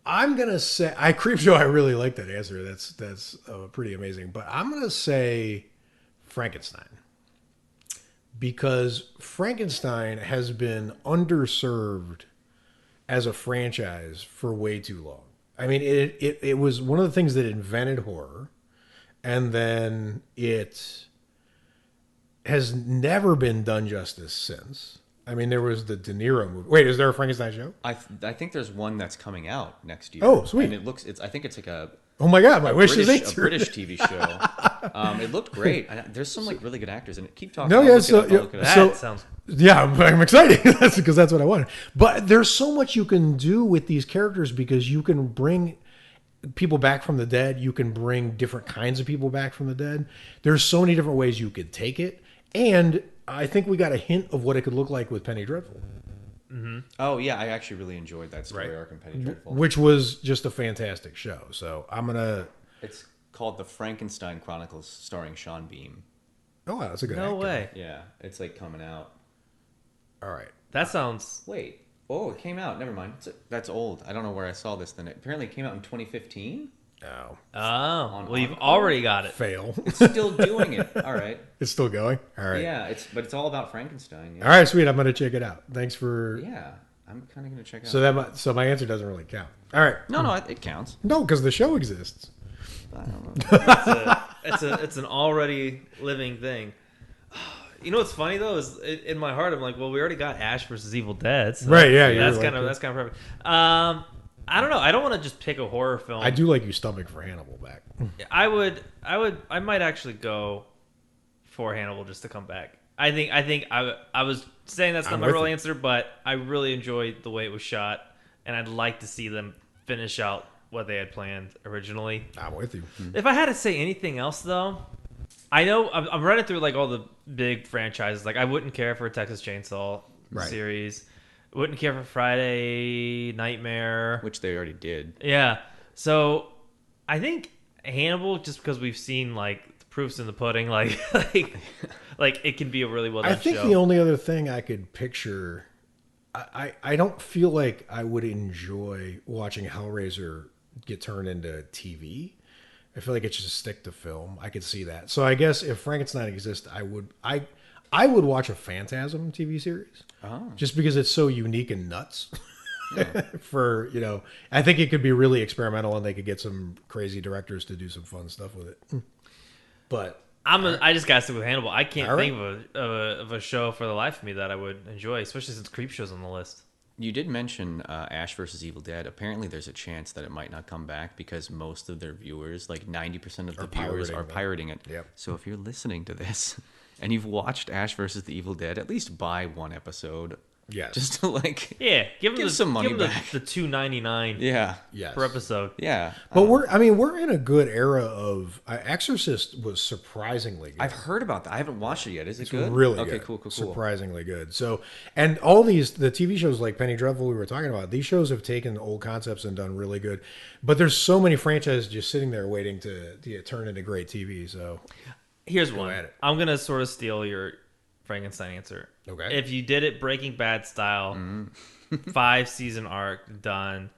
[SPEAKER 3] I'm gonna say Creep Show. I really like that answer. That's pretty amazing. But I'm gonna say Frankenstein. Because Frankenstein has been underserved as a franchise for way too long. I mean, it was one of the things that invented horror, and then it has never been done justice since. I mean, there was the De Niro movie. Wait, is there a Frankenstein show?
[SPEAKER 4] I think there's one that's coming out next year.
[SPEAKER 3] Oh, sweet!
[SPEAKER 4] And I think it's like a.
[SPEAKER 3] Oh my God, my wish is answered.
[SPEAKER 4] A British TV show. It looked great. There's some like really good actors in it. Keep talking.
[SPEAKER 3] No, yeah, I'm excited because that's what I wanted. But there's so much you can do with these characters because you can bring people back from the dead. You can bring different kinds of people back from the dead. There's so many different ways you could take it, and I think we got a hint of what it could look like with Penny Dreadful.
[SPEAKER 4] Mm-hmm. Oh yeah, I actually really enjoyed that story arc in Penny Dreadful,
[SPEAKER 3] which was just a fantastic show. So
[SPEAKER 4] It's called The Frankenstein Chronicles, starring Sean Bean.
[SPEAKER 3] Oh, that's a good.
[SPEAKER 2] No way.
[SPEAKER 4] Yeah, it's like coming out.
[SPEAKER 3] All right.
[SPEAKER 2] That sounds.
[SPEAKER 4] Wait. Oh, it came out. Never mind. That's old. I don't know where I saw this. Then apparently it came out in 2015.
[SPEAKER 3] No.
[SPEAKER 2] Oh. Well, you've already got it.
[SPEAKER 3] Fail.
[SPEAKER 4] It's still doing it. All right.
[SPEAKER 3] It's still going. All right.
[SPEAKER 4] Yeah. It's all about Frankenstein. Yeah.
[SPEAKER 3] All right, sweet. I'm gonna check it out. Thanks for.
[SPEAKER 4] Yeah, I'm kind of gonna check it out.
[SPEAKER 3] So my answer doesn't really count. All right.
[SPEAKER 4] No, it counts.
[SPEAKER 3] No, because the show exists.
[SPEAKER 4] I don't know.
[SPEAKER 2] It's an already living thing. You know what's funny though is in my heart I'm like, well, we already got Ash versus Evil Dead, so
[SPEAKER 3] right? Yeah,
[SPEAKER 2] that's kind of perfect. I don't know. I don't want to just pick a horror film.
[SPEAKER 3] I do like you stomach for Hannibal back.
[SPEAKER 2] I might actually go for Hannibal just to come back. I was saying that's not my real answer, but I really enjoyed the way it was shot, and I'd like to see them finish out what they had planned originally.
[SPEAKER 3] I'm with you.
[SPEAKER 2] If I had to say anything else, though, I know I'm running through like all the big franchises. Like I wouldn't care for a Texas Chainsaw series. Wouldn't care for Friday Nightmare,
[SPEAKER 4] which they already did.
[SPEAKER 2] Yeah. So I think Hannibal, just because we've seen like the proofs in the pudding, like it can be a really well done show.
[SPEAKER 3] I think the only other thing I could picture I don't feel like I would enjoy watching Hellraiser get turned into TV. I feel like it's just a stick to film. I could see that. So I guess if Frankenstein exists, I would watch a Phantasm TV series.
[SPEAKER 4] Oh.
[SPEAKER 3] Just because it's so unique and nuts. For, I think it could be really experimental and they could get some crazy directors to do some fun stuff with it. But
[SPEAKER 2] I just gotta stick with Hannibal. I can't
[SPEAKER 3] Right.
[SPEAKER 2] think of a show for the life of me that I would enjoy, especially since Creepshow's on the list.
[SPEAKER 4] You did mention Ash versus Evil Dead. Apparently, there's a chance that it might not come back because most of their viewers, like 90% of the viewers, are pirating it.
[SPEAKER 3] Yep.
[SPEAKER 4] So if you're listening to this and you've watched Ash versus the Evil Dead, at least buy one episode.
[SPEAKER 3] Yes.
[SPEAKER 4] Just to
[SPEAKER 2] give them
[SPEAKER 4] some money back.
[SPEAKER 2] The $2.99
[SPEAKER 3] Yes.
[SPEAKER 2] per episode.
[SPEAKER 4] Yeah.
[SPEAKER 3] But we're in a good era of Exorcist was surprisingly good.
[SPEAKER 4] I've heard about that. I haven't watched it yet. Is it good?
[SPEAKER 3] Really
[SPEAKER 4] okay,
[SPEAKER 3] good.
[SPEAKER 4] cool.
[SPEAKER 3] Surprisingly good. So, and all the TV shows like Penny Dreadful we were talking about, these shows have taken old concepts and done really good. But there's so many franchises just sitting there waiting to turn into great TV. So,
[SPEAKER 2] here's one. I'm gonna sort of steal your Frankenstein answer.
[SPEAKER 3] Okay.
[SPEAKER 2] If you did it Breaking Bad style, 5-season arc done,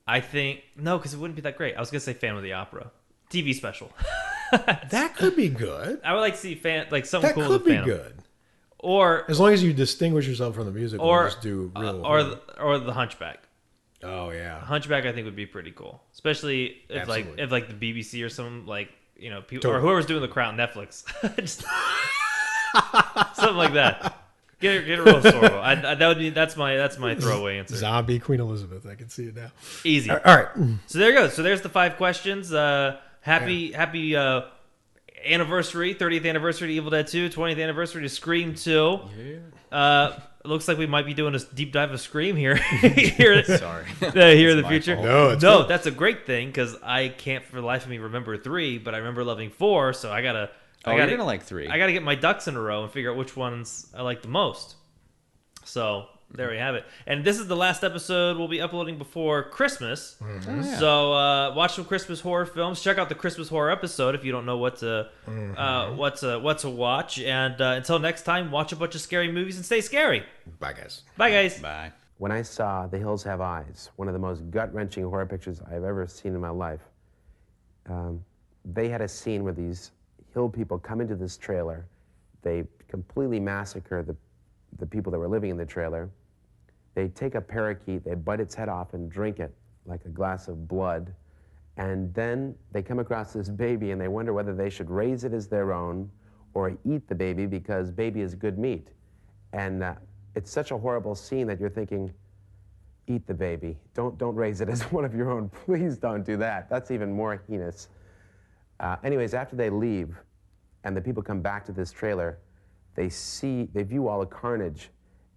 [SPEAKER 2] I think no, because it wouldn't be that great. I was gonna say Phantom of the Opera TV special.
[SPEAKER 3] That could be good.
[SPEAKER 2] I would like to see something cool.
[SPEAKER 3] That
[SPEAKER 2] with
[SPEAKER 3] could be
[SPEAKER 2] Phantom.
[SPEAKER 3] good.
[SPEAKER 2] Or
[SPEAKER 3] as long as you distinguish yourself from the music,
[SPEAKER 2] or
[SPEAKER 3] just do real
[SPEAKER 2] or the Hunchback.
[SPEAKER 3] Oh yeah,
[SPEAKER 2] Hunchback I think would be pretty cool, especially if
[SPEAKER 3] Absolutely.
[SPEAKER 2] if the BBC or some people
[SPEAKER 3] Totally.
[SPEAKER 2] or whoever's doing The Crown, Netflix, Just- something like that. Get a real Sorbo. That's my throwaway answer.
[SPEAKER 3] Zombie Queen Elizabeth. I can see it now.
[SPEAKER 2] Easy.
[SPEAKER 3] All right.
[SPEAKER 2] So there you go. So there's the 5 questions. Happy anniversary, 30th anniversary to Evil Dead 2, 20th anniversary to Scream 2. Yeah. It looks like we might be doing a deep dive of Scream here.
[SPEAKER 4] Sorry.
[SPEAKER 2] Here in the future.
[SPEAKER 3] Fault.
[SPEAKER 2] No, that's a great thing because I can't for the life of me remember 3, but I remember loving 4, so I gotta.
[SPEAKER 4] You're gonna like 3.
[SPEAKER 2] I gotta get my ducks in a row and figure out which ones I like the most. So there we have it. And this is the last episode we'll be uploading before Christmas.
[SPEAKER 3] Mm-hmm.
[SPEAKER 2] So watch some Christmas horror films. Check out the Christmas horror episode if you don't know what to watch. And until next time, watch a bunch of scary movies and stay scary.
[SPEAKER 3] Bye guys.
[SPEAKER 2] Bye guys.
[SPEAKER 4] Bye.
[SPEAKER 11] When I saw The Hills Have Eyes, one of the most gut-wrenching horror pictures I've ever seen in my life, they had a scene where these hill people come into this trailer. They completely massacre the people that were living in the trailer. They take a parakeet, they bite its head off and drink it like a glass of blood. And then they come across this baby and they wonder whether they should raise it as their own or eat the baby because baby is good meat. And it's such a horrible scene that you're thinking, eat the baby. Don't raise it as one of your own. Please don't do that. That's even more heinous. Anyways, after they leave and the people come back to this trailer, they view all the carnage.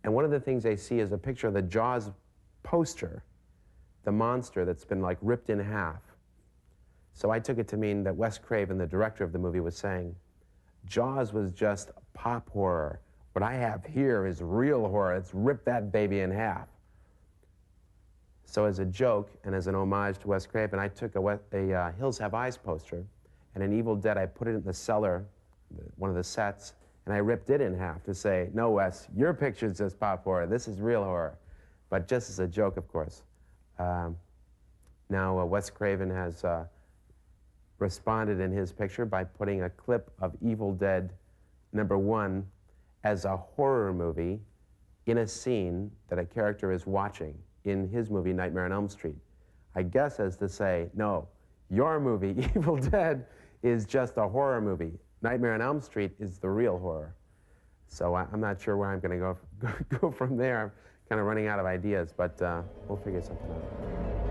[SPEAKER 11] And one of the things they see is a picture of the Jaws poster, the monster that's been like ripped in half. So I took it to mean that Wes Craven, the director of the movie, was saying, Jaws was just pop horror. What I have here is real horror. It's ripped that baby in half. So as a joke and as an homage to Wes Craven, I took a Hills Have Eyes poster and an Evil Dead, I put it in the cellar, one of the sets, and I ripped it in half to say, no, Wes, your picture's just pop horror. This is real horror. But just as a joke, of course. Now, Wes Craven has responded in his picture by putting a clip of Evil Dead #1 as a horror movie in a scene that a character is watching in his movie, Nightmare on Elm Street. I guess as to say, no, your movie, Evil Dead, is just a horror movie. Nightmare on Elm Street is the real horror. So I'm not sure where I'm going to go from there. I'm kind of running out of ideas, but we'll figure something out.